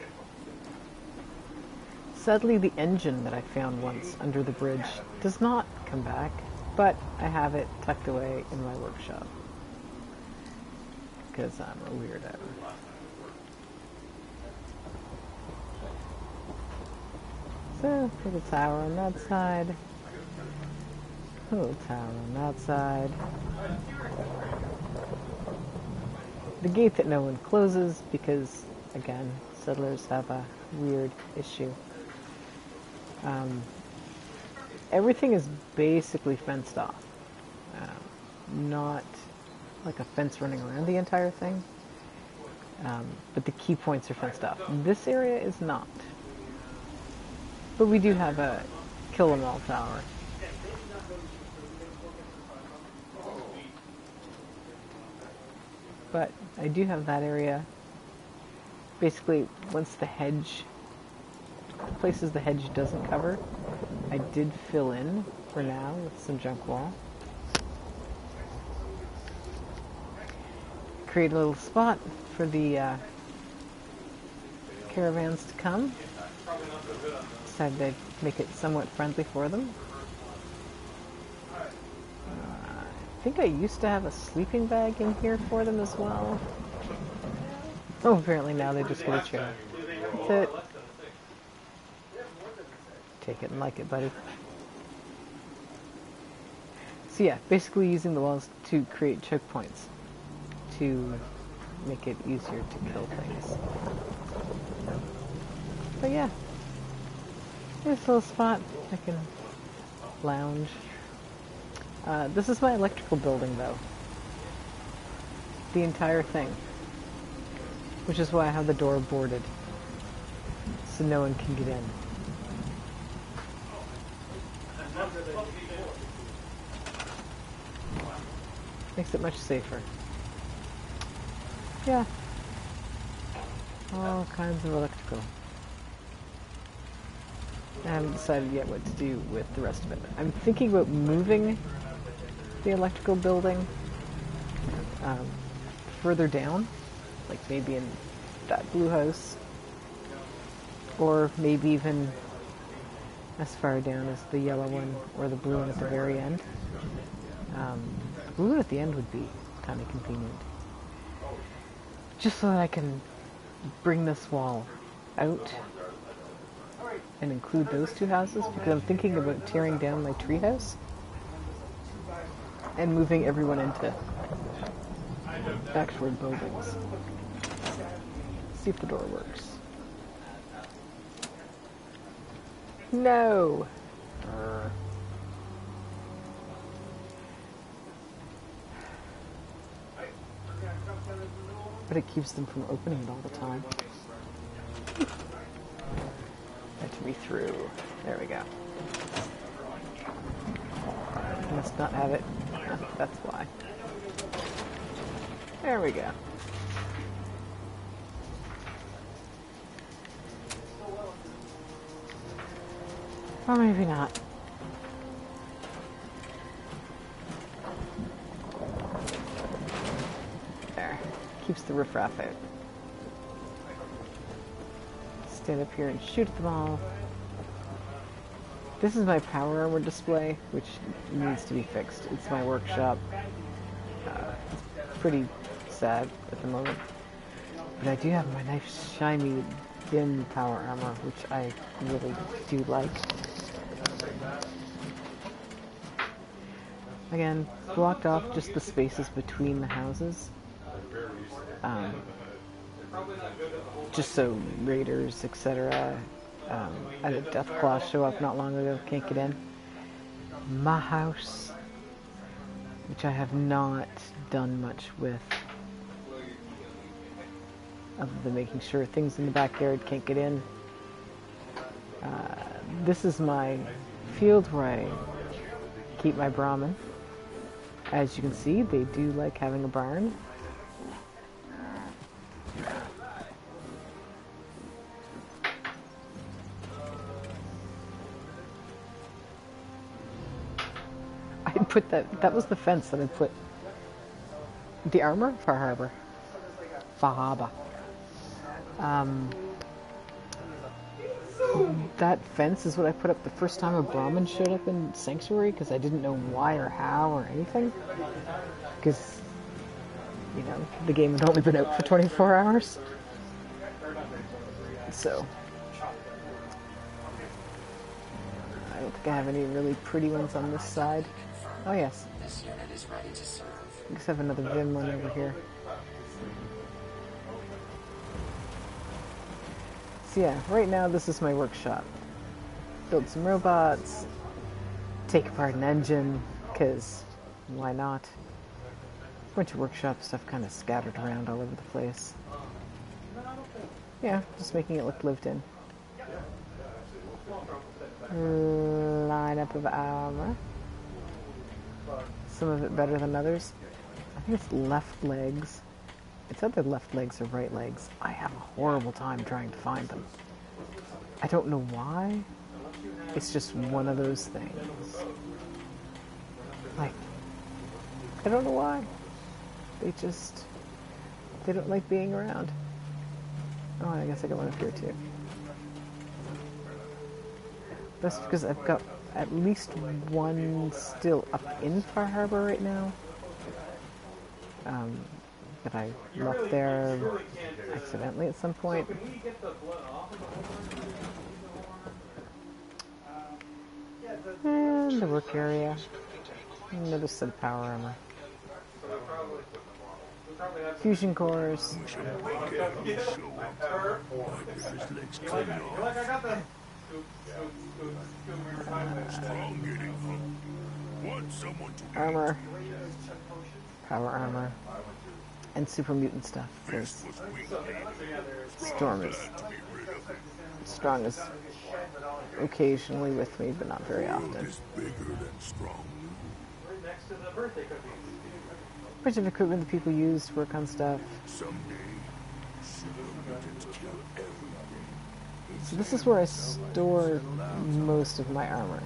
Sadly, the engine that I found once under the bridge does not come back, but I have it tucked away in my workshop. Because I'm a weirdo. So, little tower on that side. Little tower on that side. The gate that no one closes because, again, settlers have a weird issue. Everything is basically fenced off. Not like a fence running around the entire thing, but the key points are fenced off. This area is not. But we do have a kill-em-all tower. But I do have that area. Basically, once the hedge, places the hedge doesn't cover, I did fill in for now with some junk wall. Create a little spot for the caravans to come. Decided to make it somewhat friendly for them. I think I used to have a sleeping bag in here for them as well. Oh, apparently now they just get a chair. That's it. Take it and like it, buddy. So yeah, basically using the walls to create choke points to make it easier to kill things. But yeah, here's a little spot I can lounge. This is my electrical building, though. The entire thing. Which is why I have the door boarded. So no one can get in. Makes it much safer. Yeah. All kinds of electrical. I haven't decided yet what to do with the rest of it. I'm thinking about moving the electrical building further down, like maybe in that blue house, or maybe even as far down as the yellow one or the blue one at the very end. The blue one at the end would be kind of convenient, just so that I can bring this wall out and include those two houses, because I'm thinking about tearing down my treehouse and moving everyone into actual buildings. See if the door works. No! But it keeps them from opening it all the time. Let me through. There we go. Must not have it. That's why. There we go. Or maybe not. There. Keeps the riffraff out. Stand up here and shoot at them all. This is my power armor display, which needs to be fixed. It's my workshop. It's pretty sad at the moment. But I do have my nice shiny thin power armor, which I really do like. Again, blocked off just the spaces between the houses. Just so raiders, etc. I had a Deathclaw show up not long ago, can't get in. My house, which I have not done much with, other than making sure things in the backyard can't get in. This is my field where I keep my Brahmin. As you can see, they do like having a barn. I put that was the fence that I put the armor for Harbor. Fahaba. That fence is what I put up the first time a Brahmin showed up in Sanctuary, because I didn't know why or how or anything. Because, you know, the game had only been out for 24 hours. So, I don't think I have any really pretty ones on this side. Oh yes. I just have another Vim one over here. So yeah, right now this is my workshop. Build some robots, take apart an engine, because why not? A bunch of workshop stuff kind of scattered around all over the place. Yeah, just making it look lived in. Lineup of armor. Some of it better than others. I think it's left legs. It's either left legs or right legs. I have a horrible time trying to find them. I don't know why. It's just one of those things. Like, I don't know why. They don't like being around. Oh, I guess I got one up here too. That's because I've got at least one still up in Far Harbor right now. That I left there accidentally at some point. And the work area. Another set of power armor. Fusion cores. Armor. Power armor. And super mutant stuff, because Strong is occasionally with me, but not very often. Bunch of equipment that people use to work on stuff. So this is where I store most of my armor.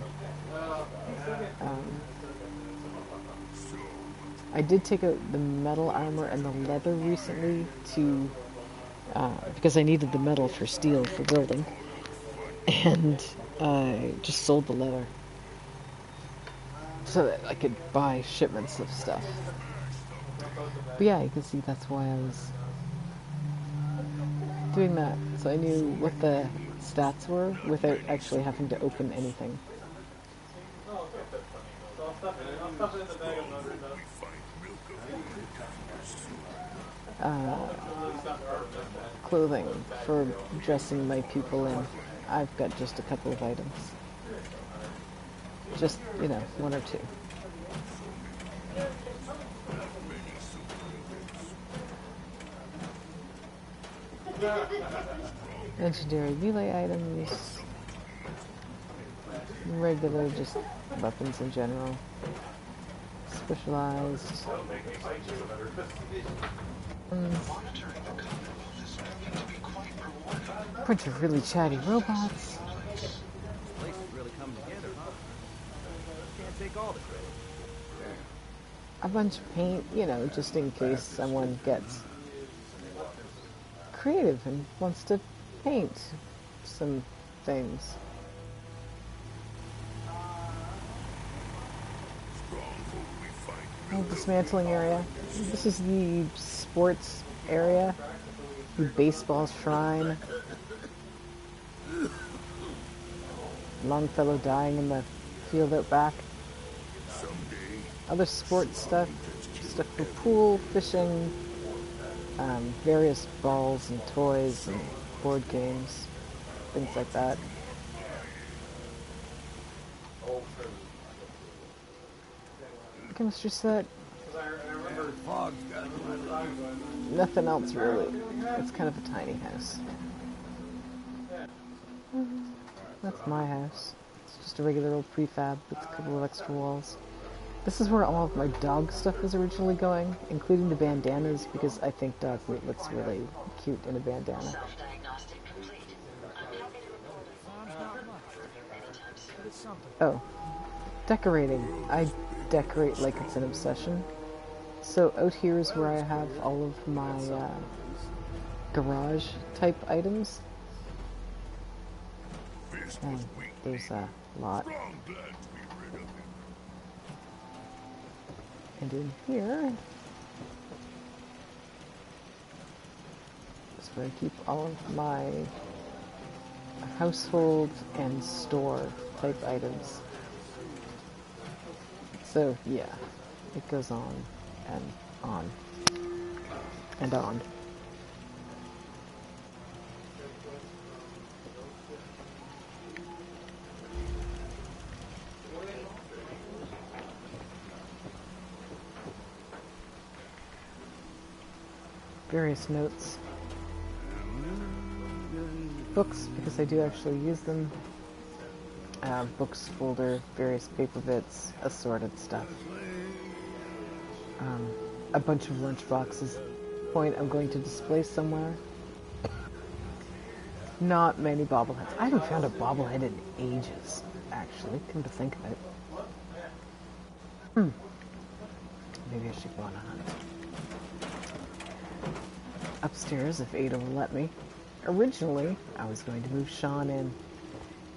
I did take out the metal armor and the leather recently to because I needed the metal for steel for building, and I just sold the leather so that I could buy shipments of stuff. But yeah, you can see that's why I was doing that, so I knew what the stats were without actually having to open anything. Clothing for dressing my people in. I've got just a couple of items. Just, you know, one or two. Legendary melee items. Regular, just weapons in general. Specialized. Bunch of really chatty robots. A bunch of paint, you know, just in case someone gets creative and wants to paint some things. Oh, dismantling area. This is the sports area. The baseball shrine. Longfellow dying in the field out back. Other sports stuff. Stuff for pool, fishing, various balls and toys and board games. Things like that. Chemistry set. Nothing else really. It's kind of a tiny house. That's my house. It's just a regular old prefab with a couple of extra walls. This is where all of my dog stuff was originally going, including the bandanas, because I think dog meat looks really cute in a bandana. Self-diagnostic complete. I'm happy to report Oh, decorating. I decorate like it's an obsession. So out here is where I have all of my garage type items. And there's a lot. And in here is where I keep all of my household and store type items. So yeah, it goes on and on and on. Various notes. Books, because I do actually use them. Books, folder, various paper bits, assorted stuff. A bunch of lunch boxes. Point I'm going to display somewhere. Not many bobbleheads. I haven't found a bobblehead in ages, actually, come to think of it. Maybe I should go on a hunt. Upstairs, if Ada will let me. Originally, I was going to move Sean in,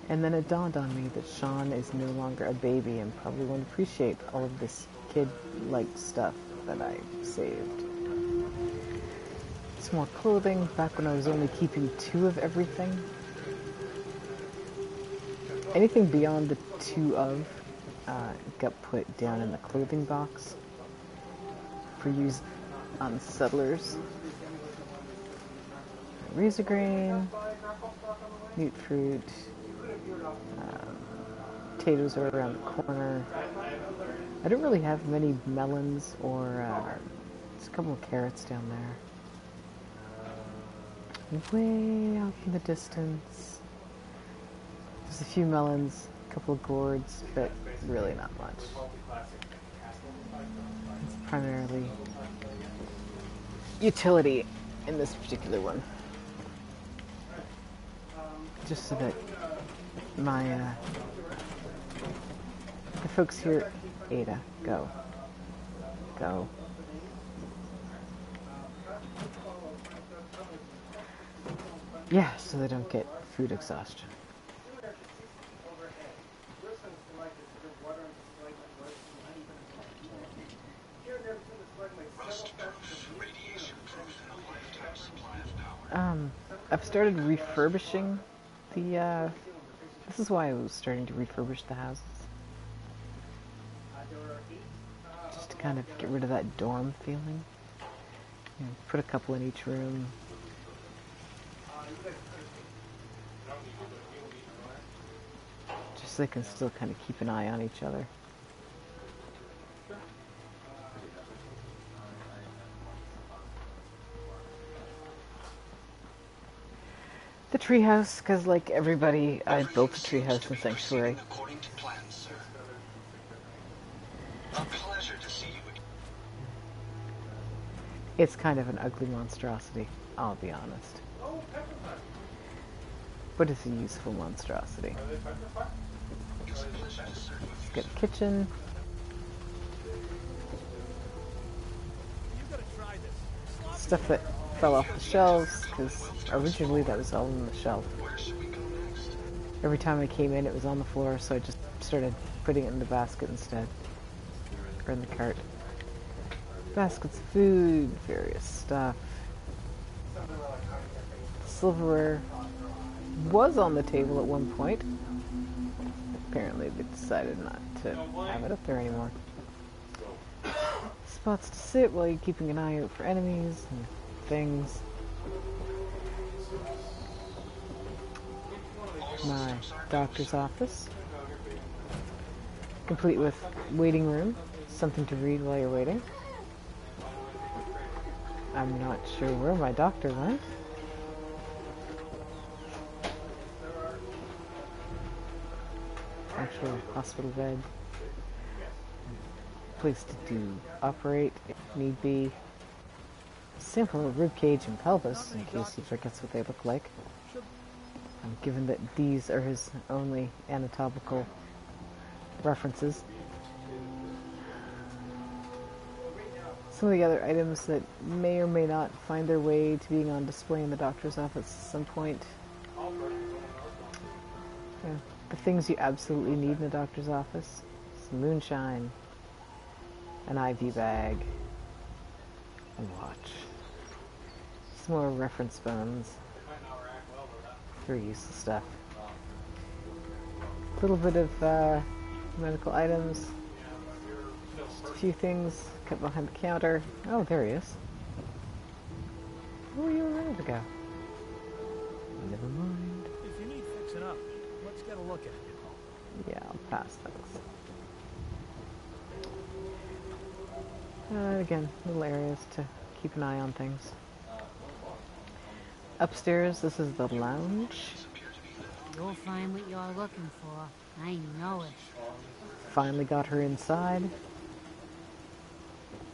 and then it dawned on me that Sean is no longer a baby and probably won't appreciate all of this kid-like stuff that I saved. Some more clothing, back when I was only keeping 2 of everything. Anything beyond the 2 of got put down in the clothing box for use on settlers. Razor grain, newt fruit, potatoes are around the corner. I don't really have many melons or there's a couple of carrots down there. Way off in the distance, there's a few melons, a couple of gourds, but really not much. It's primarily utility in this particular one. Just so that my the folks here, Ada, go. Yeah, so they don't get food exhaustion. I've started refurbishing the, this is why I was starting to refurbish the houses. Just to kind of get rid of that dorm feeling. You know, put a couple in each room. Just so they can still kind of keep an eye on each other. The treehouse, because like everybody, I built a treehouse in Sanctuary. According to plan, sir. A pleasure to see you again. It's kind of an ugly monstrosity, I'll be honest. But it's a useful monstrosity. It's a pleasure to serve with Let's get a kitchen. Stuff that fell off the shelves, because originally that was all on the shelf. Where should we go next? Every time I came in, it was on the floor, so I just started putting it in the basket instead. Or in the cart. Baskets of food, various stuff. silverware was on the table at one point. Apparently they decided not to have it up there anymore. Spots to sit while you're keeping an eye out for enemies and things. My doctor's office, complete with waiting room, something to read while you're waiting. I'm not sure where my doctor went. Actual hospital bed. Place to operate if need be. Sample of rib cage and pelvis in case he forgets what they look like. Given that these are his only anatomical references. Some of the other items that may or may not find their way to being on display in the doctor's office at some point. Yeah, the things you absolutely need in a doctor's office. Some moonshine, an IV bag, a watch, some more reference phones. Very useful stuff. A little bit of medical items. Just a few things kept behind the counter. Oh, there he is. Where were you a minute ago? Never mind. If you need fixing up, let's get a look at it. Yeah, I'll pass things. Again, little areas to keep an eye on things. Upstairs, this is the lounge. You'll find what you're looking for. I know it. Finally got her inside.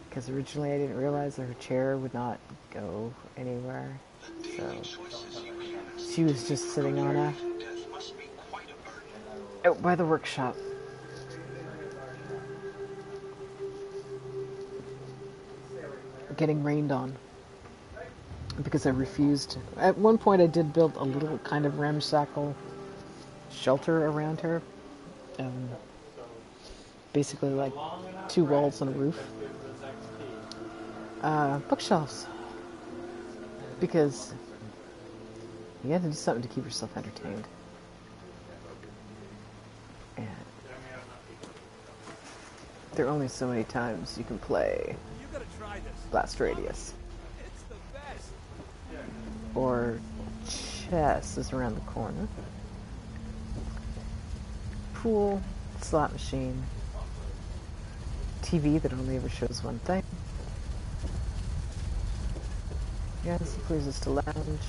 Because originally I didn't realize that her chair would not go anywhere. So she was just sitting on out by the workshop. Getting rained on. Because I refused. At one point I did build a little kind of ramshackle shelter around her. Basically like 2 walls and a roof. Bookshelves. Because you have to do something to keep yourself entertained. And there are only so many times you can play Blast Radius. Or chess is around the corner. Pool, slot machine, TV that only ever shows one thing. Yeah, this includes us to lounge,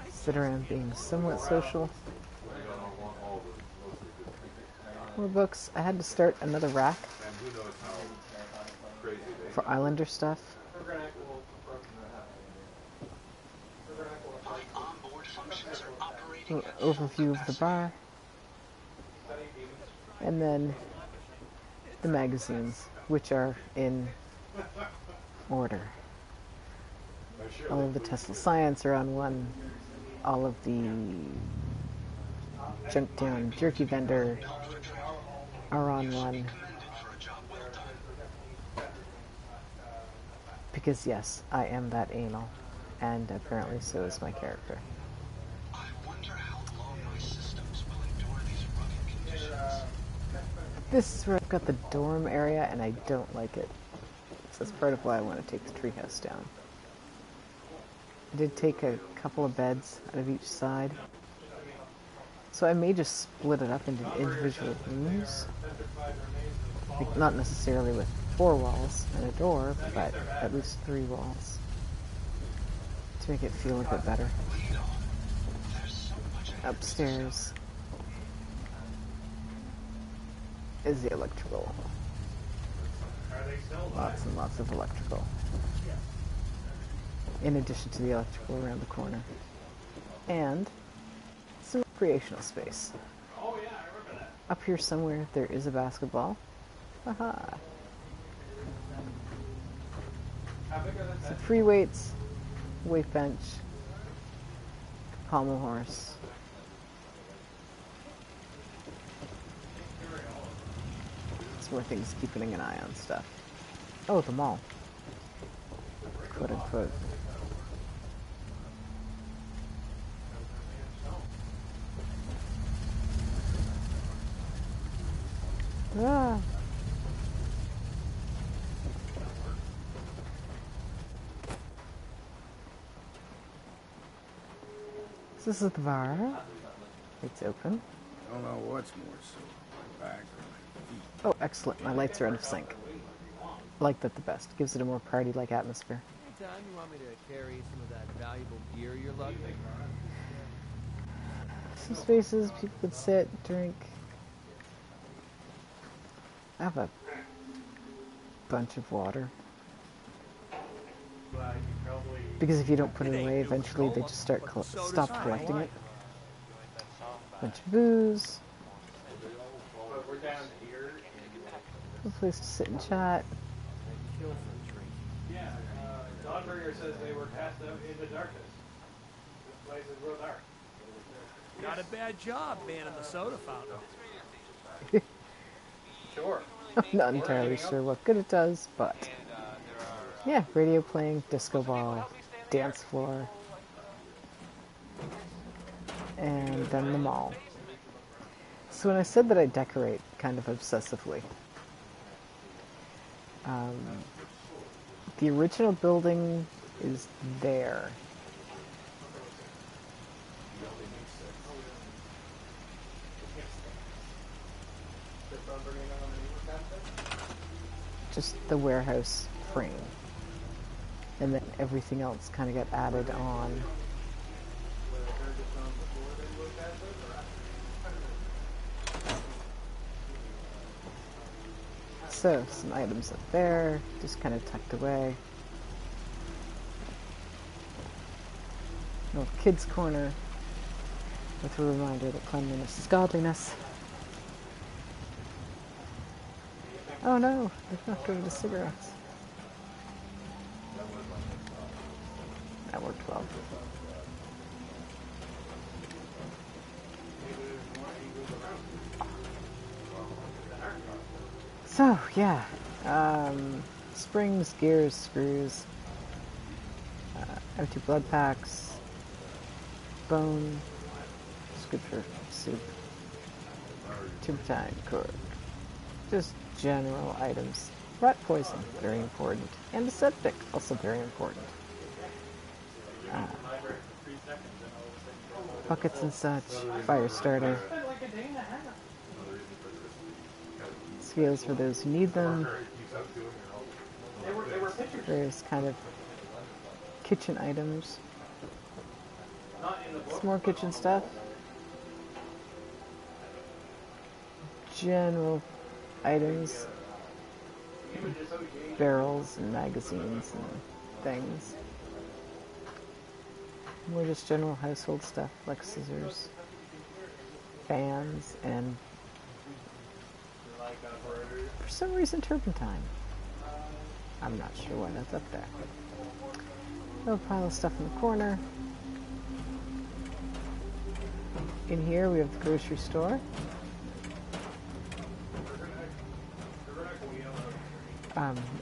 sit around being somewhat social. More books. I had to start another rack for Islander stuff. Overview of the bar, and then the magazines, which are in order. All of the Tesla Science are on one, all of the Junk Down Jerky Vendor are on one. Because yes, I am that anal, and apparently so is my character. This is where I've got the dorm area, and I don't like it. So that's part of why I want to take the treehouse down. I did take a couple of beds out of each side. So I may just split it up into individual rooms. Like, not necessarily with 4 walls and a door, but at least 3 walls. To make it feel a bit better. Upstairs is the electrical. Lots and lots of electrical. In addition to the electrical around the corner. And some recreational space. Up here somewhere there is a basketball. Aha! Some free weights, weight bench, pommel horse. Some more things keeping an eye on stuff. Oh, the mall. Quote unquote. Ah. So this is the bar. It's open. I don't know what's more so, my back or my feet. Oh, excellent. My lights are out of sync. I like that the best. Gives it a more party-like atmosphere. Anytime you want me to carry some of that valuable gear you're lugging. Some spaces people could sit, drink. I have a bunch of water. Because if you don't put it away, eventually they just stop collecting it. Bunch of booze. We're down here. A place to sit and chat. Yeah, Dawnbringer says they were cast out into darkness. This place is real dark. Got a bad job manning the soda fountain. Sure. I'm not entirely sure what good it does, but yeah, radio playing, disco ball, dance floor, and then the mall. So when I said that I decorate kind of obsessively, the original building is there. Just the warehouse frame. And then everything else kind of got added on. So, some items up there, just kind of tucked away. Little kids' corner with a reminder that cleanliness is godliness. Oh no, they've knocked over the cigarettes. That worked well. So, yeah. Springs, gears, screws, empty blood packs, bone, it's good for soup, turpentine, cord, just general items. Rat poison, very important. Antiseptic, also very important. Buckets and such, fire starter. Scales for those who need them. Various kind of kitchen items. Some more kitchen stuff. General items. Barrels and magazines and things. More just general household stuff like scissors, fans, and for some reason turpentine. I'm not sure why that's up there. Little pile of stuff in the corner. In here we have the grocery store.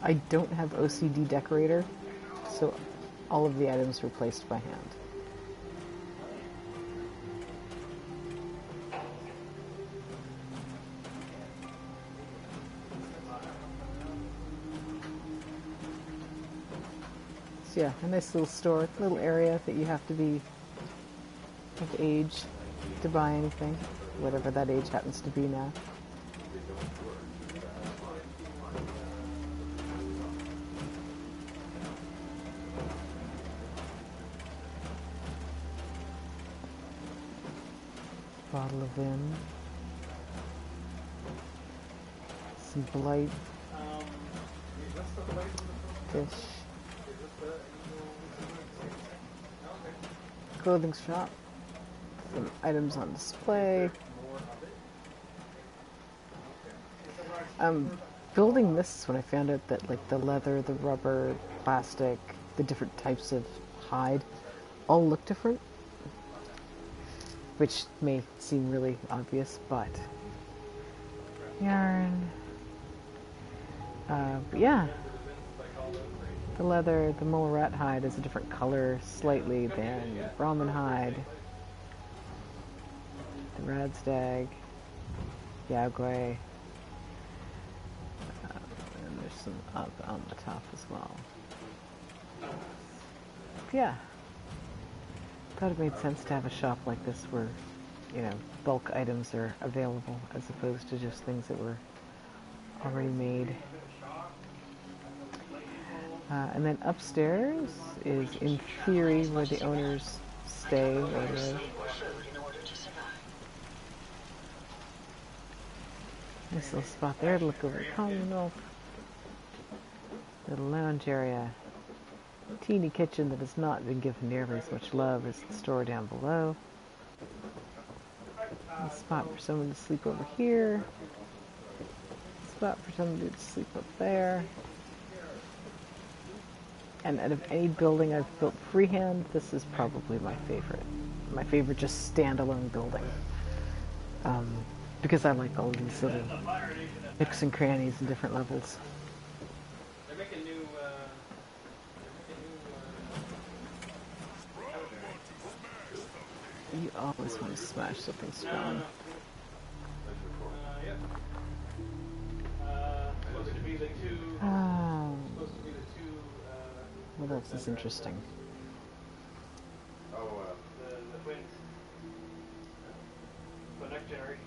I don't have OCD decorator, so all of the items were placed by hand. So yeah, a nice little store, little area that you have to be of age to buy anything, whatever that age happens to be now. Bottle of Vim, some Blight, fish, clothing shop, some items on display. Building this when I found out that like the leather, the rubber, plastic, the different types of hide all look different. Which may seem really obvious, but yarn. But yeah, the leather, the mole rat hide is a different color slightly than Brahmin hide. The radstag, yagué, some up on the top as well. Yeah. Thought it made sense to have a shop like this where, you know, bulk items are available as opposed to just things that were already made. And then upstairs is, in theory, where the owners stay or live. Nice little spot there to look over the Commonwealth. Little lounge area. Teeny kitchen that has not been given nearly as much love as the store down below. A spot for someone to sleep over here. Spot for somebody to sleep up there. And out of any building I've built freehand, this is probably my favorite. My favorite just standalone building. Because I like all these little nooks and crannies and different levels. They're making new, You always want to smash something strong. Yep. Supposed to be the two. Supposed to be the two. What else is interesting? The twins. The next generation.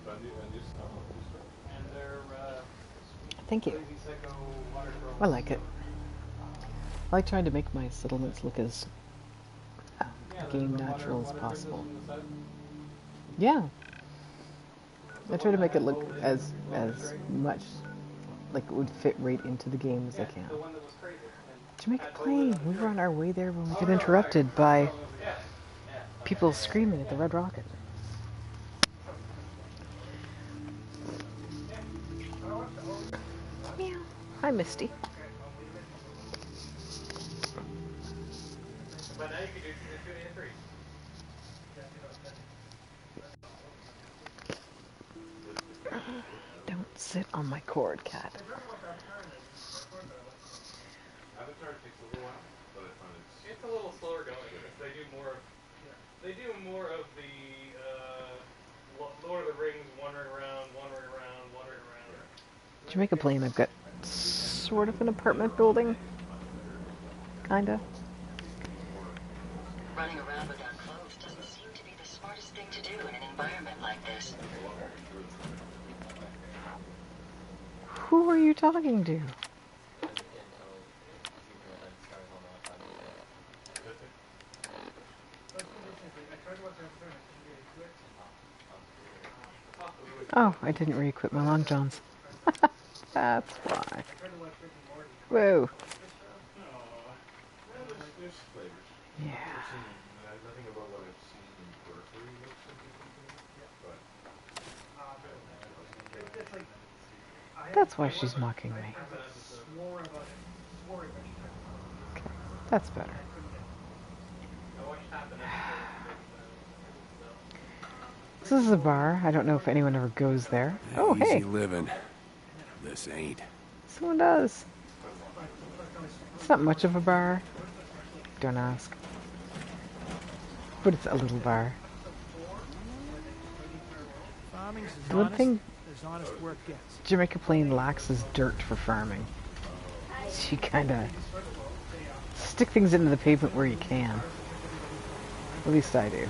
And they're. Thank you. I like it. I like trying to make my settlements look as game natural as possible. Yeah. I try to make it look as much like it would fit right into the game as I can. Jamaica Plain. We were on our way there when we got interrupted by people screaming at the Red Rocket. Meow. Hi, Misty. But now you can do 2 and 3. Don't sit on my cord, cat. It's a little slower going. They do more. They do more of the Lord of the Rings, wandering around. Jamaica Plain, I've got sort of an apartment building. Kinda. Running around without clothes doesn't seem to be the smartest thing to do in an environment like this. Who are you talking to? Oh, I didn't re-equip my long johns. That's why. Whoa. Yeah. That's why she's mocking me. Okay, that's better. This is a bar. I don't know if anyone ever goes there. Oh, hey. Easy living. This ain't. Someone does. It's not much of a bar. Don't ask. But it's a little bar. The one thing Jamaica Plain lacks is dirt for farming. So you kind of stick things into the pavement where you can. At least I do.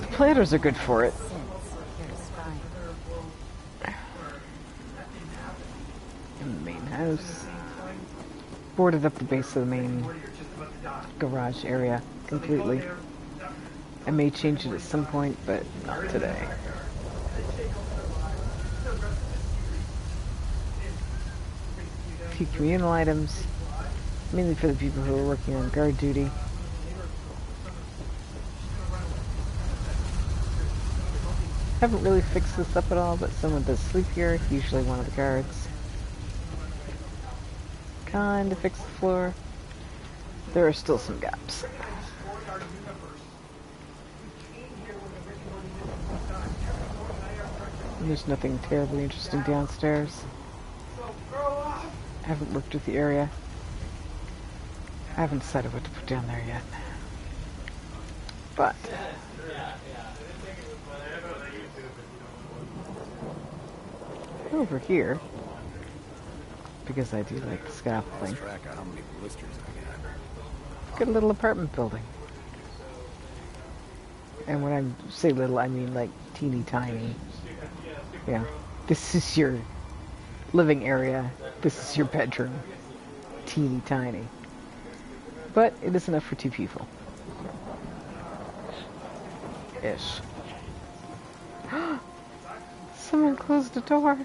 The planters are good for it. In the main house. Boarded up the base of the main garage area completely. I may change it at some point, but not today. A few communal items, mainly for the people who are working on guard duty. Haven't really fixed this up at all, but someone does sleep here, usually one of the guards. Kinda fixed the floor. There are still some gaps. And there's nothing terribly interesting downstairs. I haven't worked with the area. I haven't decided what to put down there yet. But over here, because I do like scaffolding, Lost track of how many blisters I got. got a little apartment building. And when I say little, I mean like teeny tiny. Yeah. This is your living area. This is your bedroom. Teeny tiny. But it is enough for 2 people. Ish. Someone closed the door.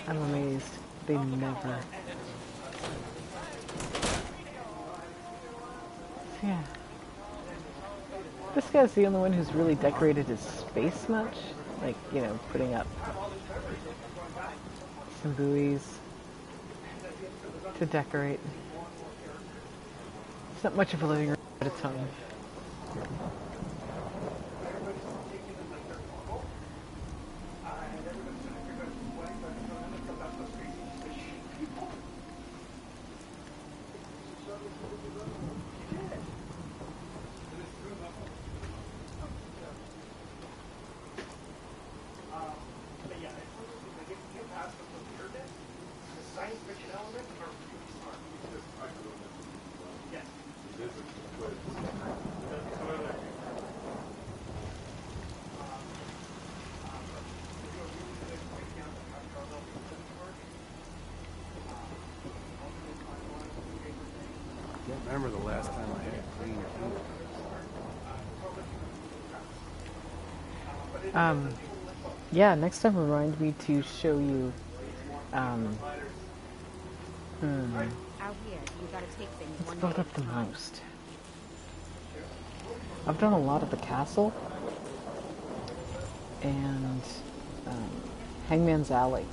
I'm amazed. They never. Yeah. This guy's the only one who's really decorated his space much. Like, you know, putting up some buoys to decorate. It's not much of a living room at its own. Can't remember the last time I had clean food. Yeah, next time remind me to show you, Out here, you gotta take things let's one build day up at the a time. most. I've done a lot of the castle, and Hangman's Alley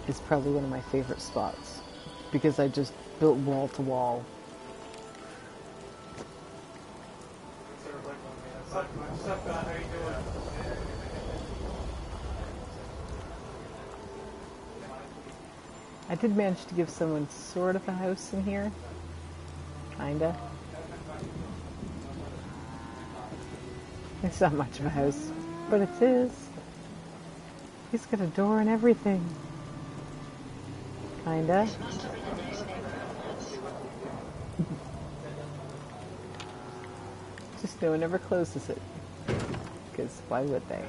is probably one of my favorite spots, because I just built wall to wall. I did manage to give someone sort of a house in here. Kinda. It's not much of a house, but it's his. He's got a door and everything. Kinda. Must have been a nice neighborhood once. Just no one ever closes it. Because why would they?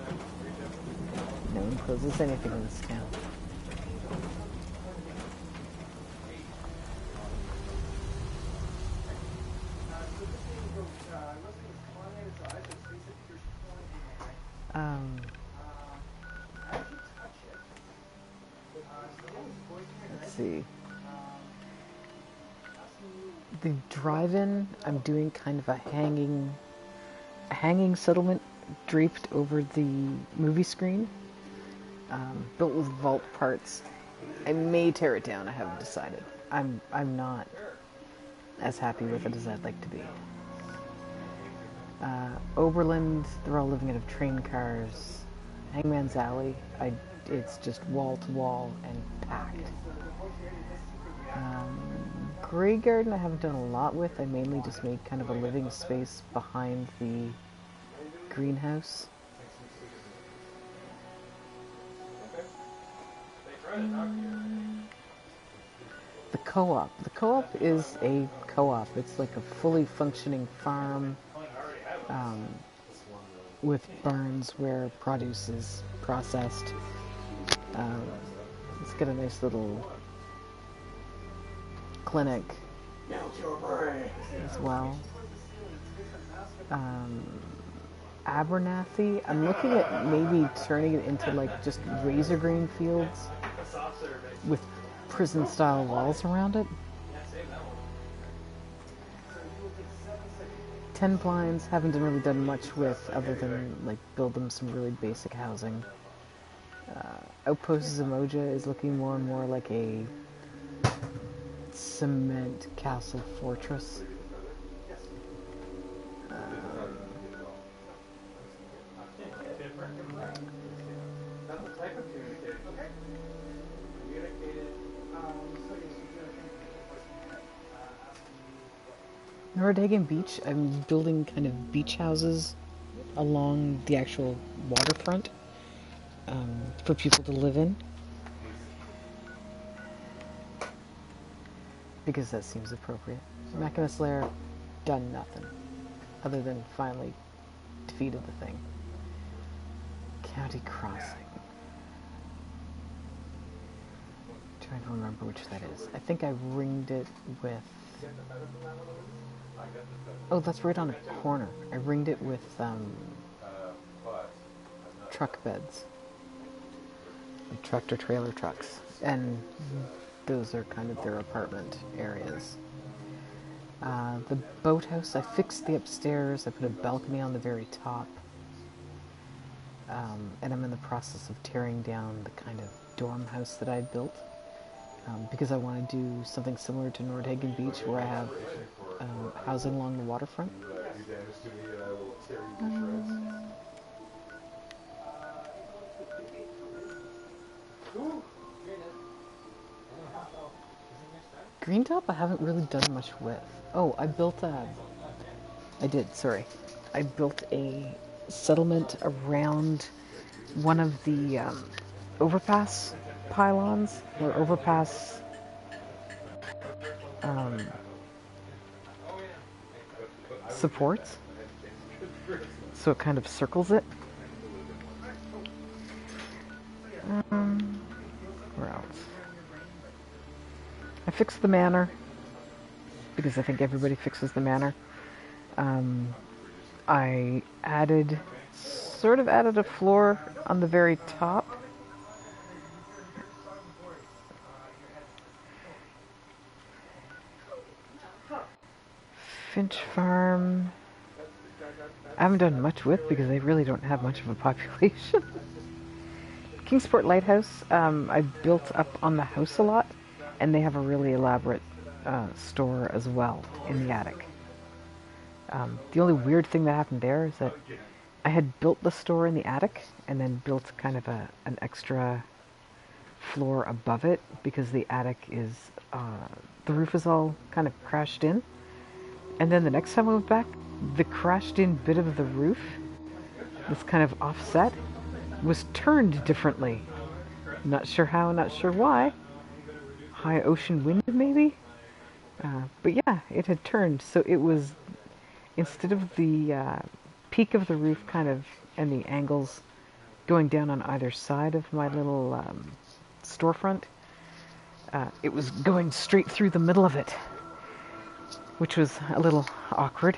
No one closes anything in this town. Let's see. The drive-in, I'm doing kind of a hanging settlement draped over the movie screen, built with vault parts. I may tear it down. I haven't decided. I'm not as happy with it as I'd like to be. Oberland, they're all living out of train cars. Hangman's Alley, it's just wall to wall and packed. Grey Garden I haven't done a lot with. I mainly just made kind of a living space behind the greenhouse. The co-op. The co-op is a co-op. It's like a fully functioning farm with barns where produce is processed. It's got a nice little clinic as well. Abernathy, I'm looking at maybe turning it into like just razor green fields with prison style walls around it. 10 blinds, haven't really done much with other than like build them some really basic housing. Outposts Zamoja is looking more and more like a cement castle fortress. type of communication. Okay. Communicated. So yes, you do Nordhagen Beach, I'm building kind of beach houses along the actual waterfront for people to live in. Because that seems appropriate. Machinist Lair, done nothing. Other than finally defeated the thing. County Crossing. Trying to remember which that is. I think I ringed it with... Oh, that's right on a corner. I ringed it with truck beds. Like tractor trailer trucks. And those are kind of their apartment areas. The boathouse, I fixed the upstairs. I put a balcony on the very top. And I'm in the process of tearing down the kind of dorm house that I built. Because I want to do something similar to Nordhagen Beach where I have housing along the waterfront. Green Top I haven't really done much with. Oh, I built a settlement around one of the overpass pylons or overpass supports. So it kind of circles it. Where else? I fixed the manor because I think everybody fixes the manor. I added a floor on the very top. Finch Farm, I haven't done much with because they really don't have much of a population. Kingsport Lighthouse, I built up on the house a lot, and they have a really elaborate store as well in the attic. The only weird thing that happened there is that I had built the store in the attic and then built kind of an extra floor above it because the attic is, the roof is all kind of crashed in. And then the next time I went back, the crashed in bit of the roof, this kind of offset, was turned differently. Not sure how, not sure why. High ocean wind maybe? But yeah, it had turned. So it was, instead of the peak of the roof kind of, and the angles going down on either side of my little storefront, it was going straight through the middle of it, which was a little awkward.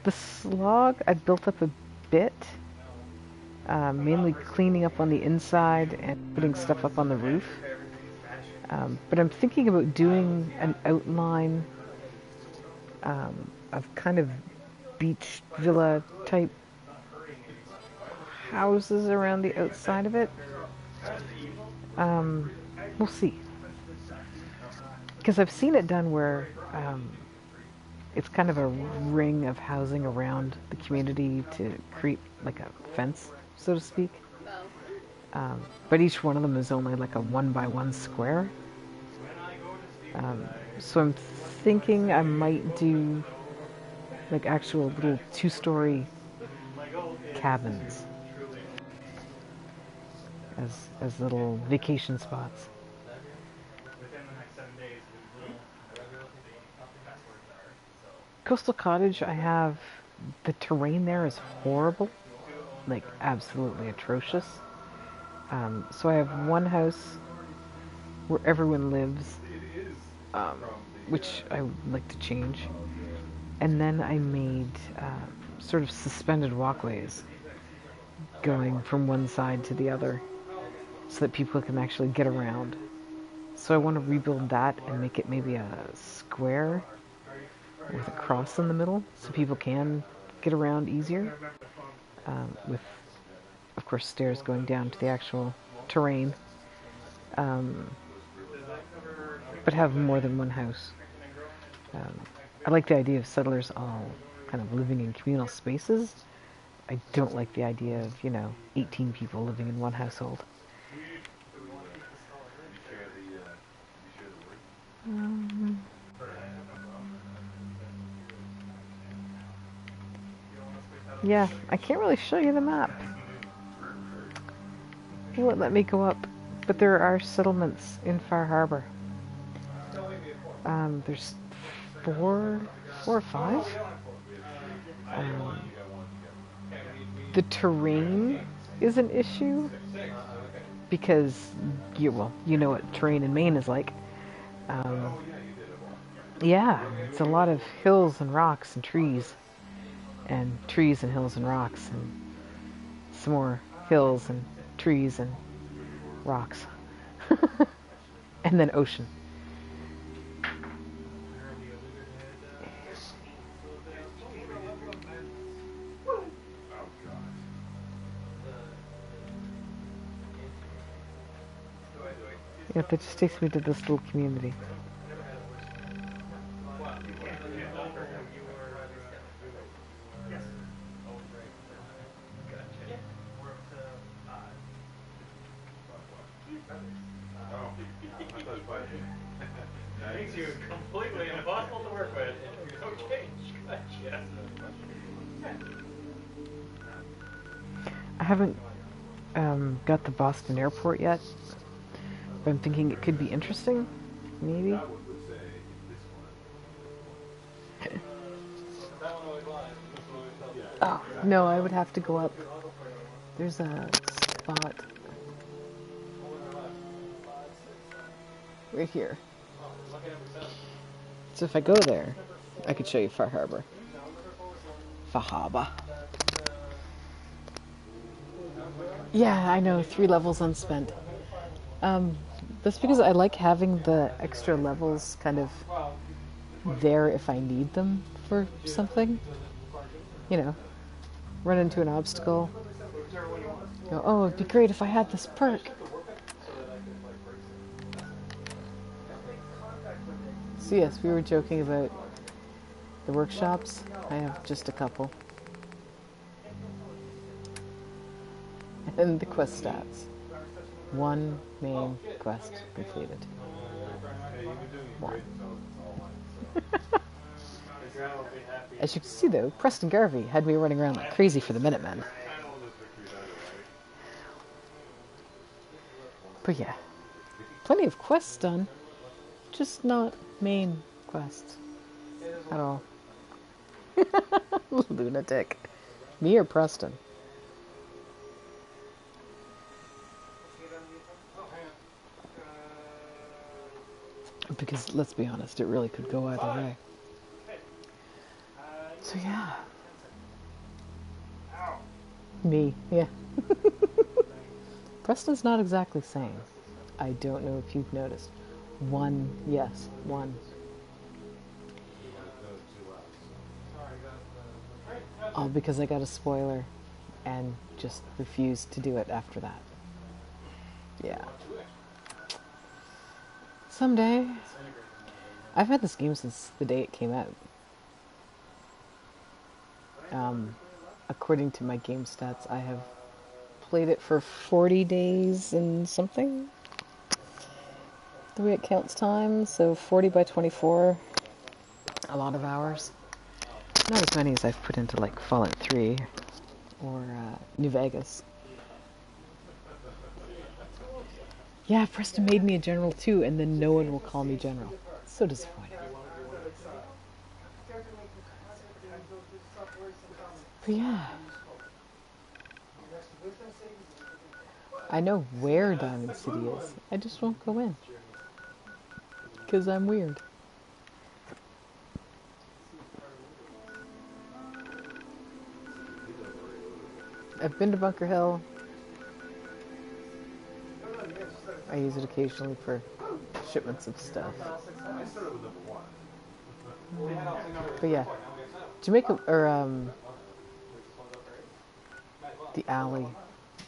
The slog I built up a bit, mainly cleaning up on the inside and putting stuff up on the roof. But I'm thinking about doing an outline of kind of beach villa type houses around the outside of it. We'll see. Because I've seen it done where it's kind of a ring of housing around the community to create like a fence, so to speak. But each one of them is only like a 1x1 square. So I'm thinking I might do like actual little 2-story cabins as little vacation spots. Coastal Cottage, I have, the terrain there is horrible, like absolutely atrocious. So I have one house where everyone lives, which I would like to change. And then I made sort of suspended walkways going from one side to the other so that people can actually get around. So I want to rebuild that and make it maybe a square with a cross in the middle so people can get around easier, with, of course, stairs going down to the actual terrain, but have more than one house. I like the idea of settlers all kind of living in communal spaces. I don't like the idea of, 18 people living in one household. Yeah, I can't really show you the map. It won't let me go up, but there are settlements in Far Harbor. There's four or five. The terrain is an issue because you know what terrain in Maine is like. Yeah, it's a lot of hills and rocks and trees and hills and rocks and some more hills and trees and rocks and then ocean. Yep, it just takes me to this little community. Makes you completely impossible to work with. Okay, gotcha. I haven't got the Boston airport yet, but I'm thinking it could be interesting, maybe. Oh, no, I would have to go up. There's a spot right here. So if I go there, I could show you Far Harbor. Fahaba. Yeah, I know, 3 levels unspent. That's because I like having the extra levels kind of there if I need them for something. Run into an obstacle. Oh, it'd be great if I had this perk. So yes, we were joking about the workshops. I have just a couple. And the quest stats. 1 main quest completed. 1. As you can see though, Preston Garvey had me running around like crazy for the Minutemen. But yeah, plenty of quests done, just not main quests at all. Lunatic. Me or Preston? Because let's be honest, it really could go either way. So yeah. Me, yeah. Preston's not exactly sane. I don't know if you've noticed. 1, yes, 1. All because I got a spoiler and just refused to do it after that. Yeah. Someday. I've had this game since the day it came out. According to my game stats, I have played it for 40 days and something. The way it counts time, so 40 by 24. A lot of hours. Not as many as I've put into like Fallout 3 or New Vegas. Yeah, Preston made me a general too, and then no one will call me general. So disappointing. But yeah. I know where Diamond City is. I just won't go in. Because I'm weird. I've been to Bunker Hill. I use it occasionally for shipments of stuff. But yeah, Jamaica, or the alley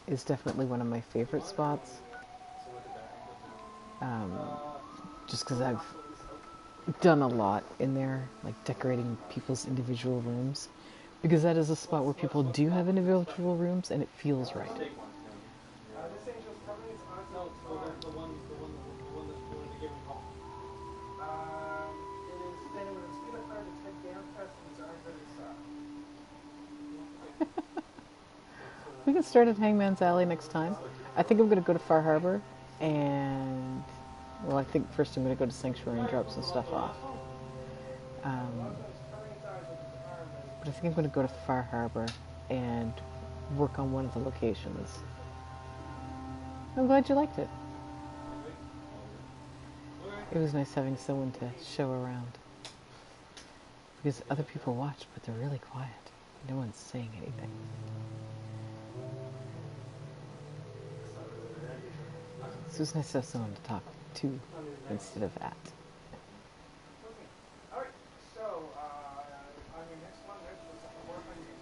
is definitely one of my favorite spots. Just because I've done a lot in there, like decorating people's individual rooms, because that is a spot where people do have individual rooms, and it feels right. Steak ones, maybe. This angel's coming. It's honestly No, the one that they gave me home. it is standing with its feet apart, its head downcast, and its arms at its side. We can start at Hangman's Alley next time. I think I'm going to go to Far Harbor, and well, I think first I'm going to go to Sanctuary and drop some stuff off. But I think I'm going to go to Far Harbor and work on one of the locations. I'm glad you liked it. It was nice having someone to show around. Because other people watch, but they're really quiet. No one's saying anything. So it was nice to have someone to talk to instead of at.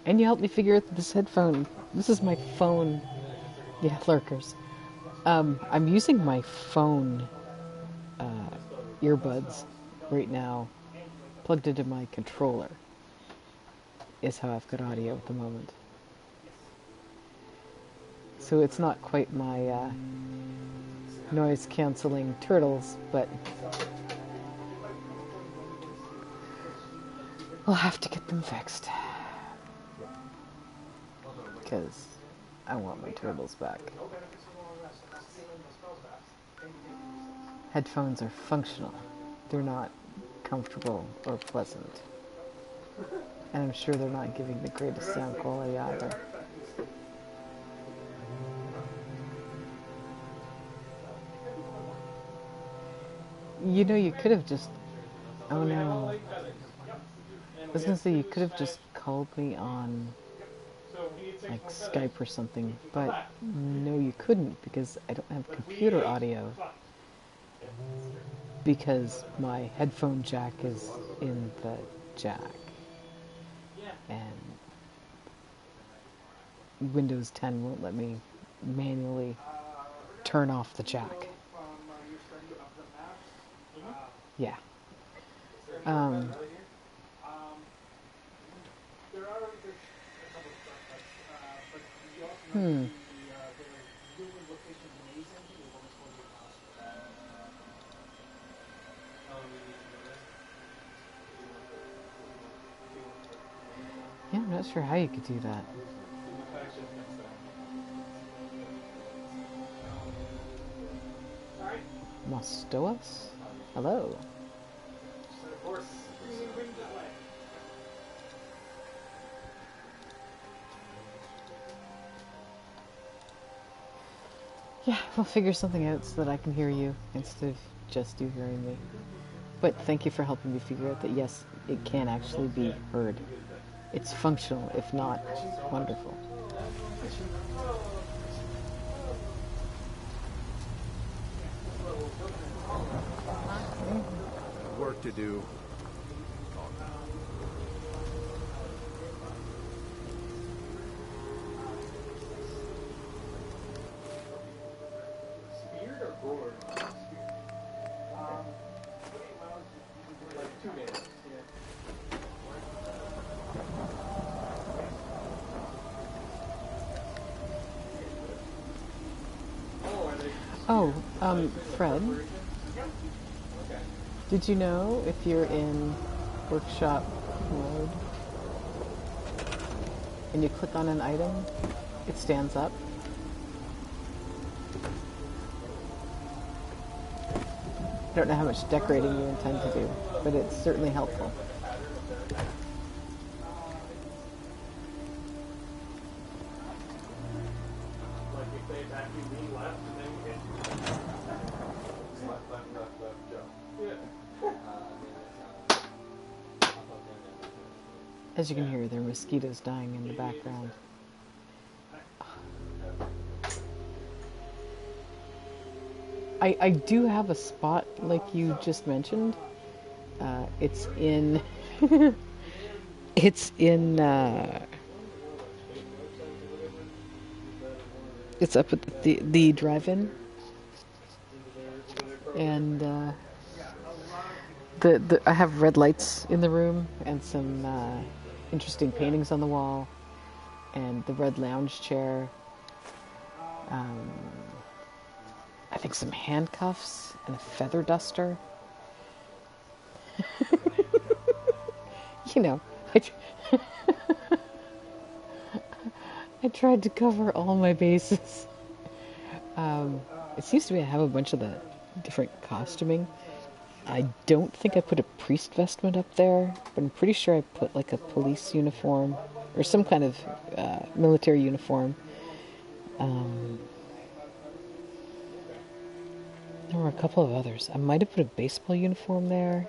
And you helped me figure out this headphone. This is my phone. Yeah, lurkers. I'm using my phone earbuds right now, plugged into my controller. Is how I've got audio at the moment. So it's not quite my noise cancelling turtles, but we'll have to get them fixed. Because I want my turtles back. Headphones are functional. They're not comfortable or pleasant. And I'm sure they're not giving the greatest sound quality either. You know, you could have just... Oh no. I was gonna say, you could have just called me on, like, Skype or something, but no, you couldn't, because I don't have computer audio. Because my headphone jack is in the jack. And Windows 10 won't let me manually turn off the jack. Yeah. Yeah, I'm not sure how you could do that. Mostoas? Hello. Yeah, we'll figure something out so that I can hear you instead of just you hearing me. But thank you for helping me figure out that yes, it can actually be heard. It's functional, if not wonderful. Work to do. Speared or gourd? Like 2 days. Oh, Fred, did you know if you're in workshop mode and you click on an item, it stands up? I don't know how much decorating you intend to do, but it's certainly helpful. As you can hear, there are mosquitoes dying in the background. I do have a spot like you just mentioned. It's in... it's in... it's up at the drive-in. And I have red lights in the room and some interesting paintings on the wall, and the red lounge chair. I think some handcuffs and a feather duster. You know, I tried to cover all my bases. It seems to me I have a bunch of the different costuming. I don't think I put a priest vestment up there, but I'm pretty sure I put like a police uniform or some kind of military uniform. There were a couple of others. I might have put a baseball uniform there.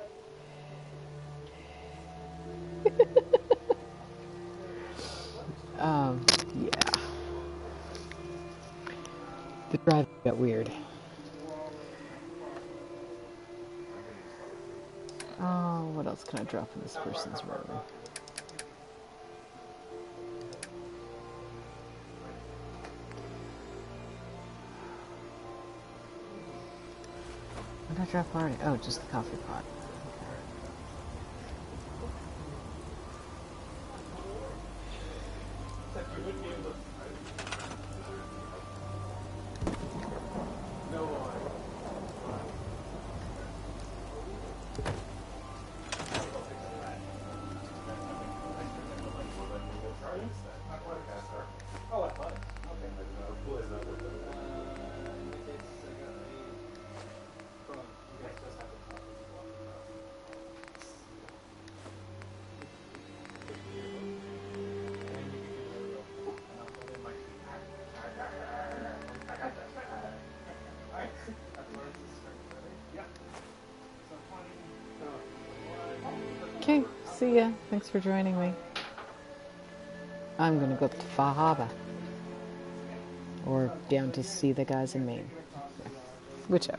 Yeah. The drive got weird. Oh, what else can I drop in this person's room? What did I drop already? Oh, just the coffee pot. Okay, see ya. Thanks for joining me. I'm gonna go up to Far Harbor. Or down to see the guys in Maine. Whichever.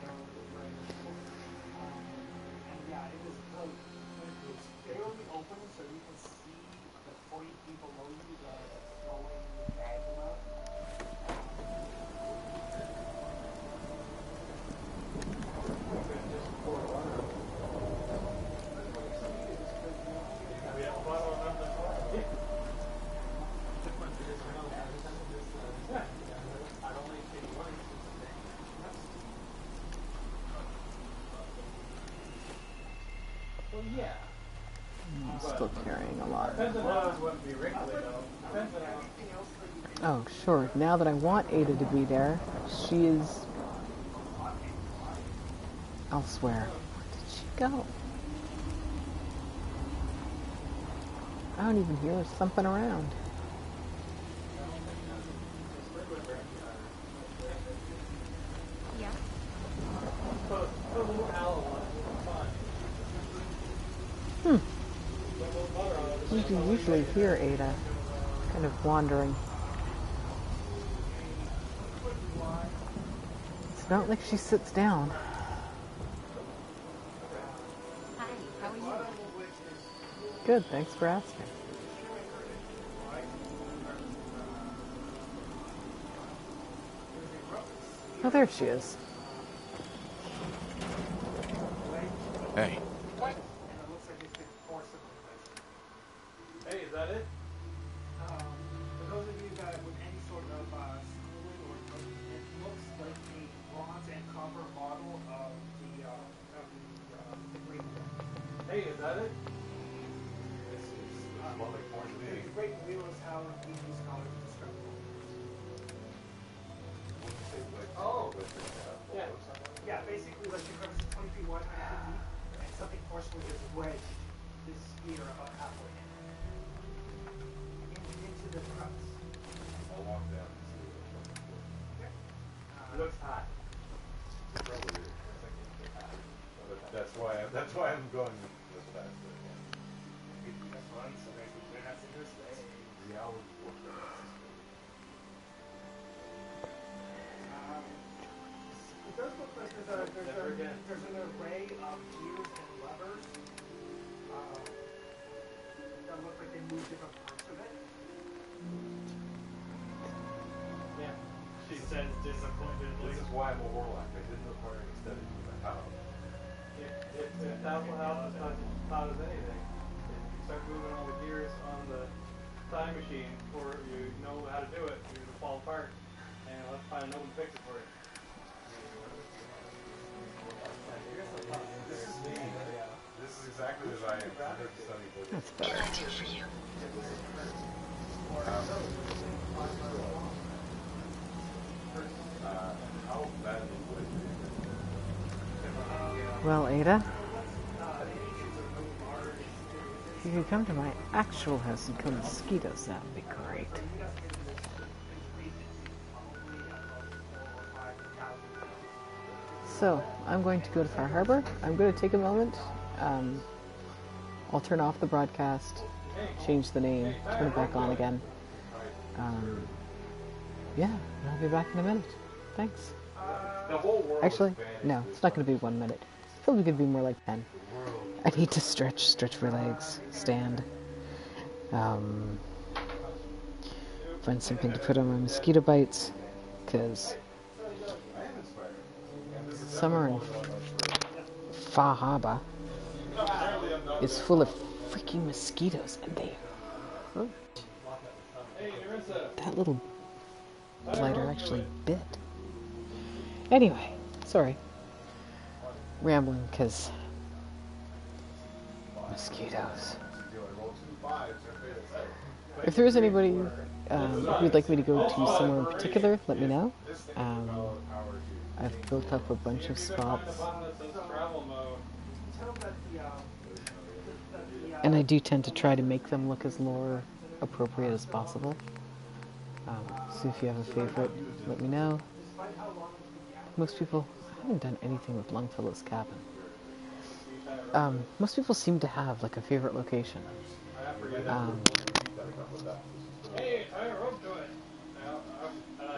I'm still carrying a lot. Oh, sure. Now that I want Ada to be there, she is elsewhere. Where did she go? I don't even hear her thumping around. Yeah. You can usually hear Ada kind of wandering. It's not like she sits down. Hi, how are you? Good, thanks for asking. Oh, there she is. Hey. Hey, is that it? For those of you that with any sort of schooling or it looks like a bronze and copper model of the Great Wheel. Hey, is that it? The Great Wheel is how these scholars describe it. Oh. Yeah. Yeah, basically like the crevice is 20 feet wide, 20 feet deep, and something forcefully just wedged this sphere about halfway into the crevice. I'll walk down and see It looks hot. it probably is. That's why I'm going this fast. That's fine, so maybe we're not in this way. 3 hours before It does look like there's an array of gears and levers that look like they move different parts of it. Yeah. She says disappointedly. This is why I'm a warlock. I didn't require any study for the house. if that will help as much as anything, if you start moving all the gears on the time machine before you know how to do it, you're going to fall apart. And let's find no one to fix it for you. This is me. This is exactly as I am. I heard study book. That's What can better. I do for you? How badly would Well, Ada, if you could come to my actual house and kill mosquitoes, that would be great. So, I'm going to go to Far Harbor. I'm going to take a moment. I'll turn off the broadcast, change the name, turn it back on again. Yeah, and I'll be back in a minute. Thanks. the whole world Actually, is vanished. no, it's not going to be 1 minute. It's probably going to be more like 10. I need to stretch my legs, stand. Find something to put on my mosquito bites, because summer in Far Harbor is full of freaking mosquitoes, and they hurt. That little blighter actually bit. Anyway, sorry. Rambling, because mosquitoes. If there is anybody who'd like me to go to somewhere in particular, let me know. I've built up a bunch of spots. And I do tend to try to make them look as lore appropriate as possible. So if you have a favorite, let me know. Most people, I haven't done anything with Longfellow's cabin. Most people seem to have like a favorite location.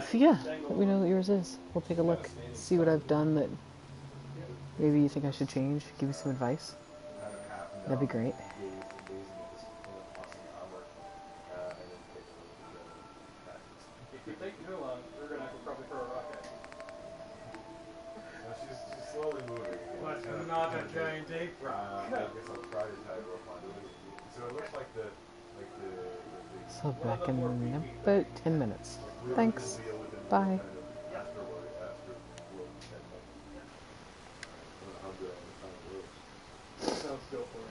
So yeah, let me know what yours is. We'll take a look, see what I've done that maybe you think I should change, give you some advice. That'd be great. If you take too long, we're going to have to probably throw a rock at you. She's slowly moving. What's not a giant ape? I guess I'll try to tie her up on it. So it looks like the So back in about 10 minutes. Thanks. Bye. Sounds still for you.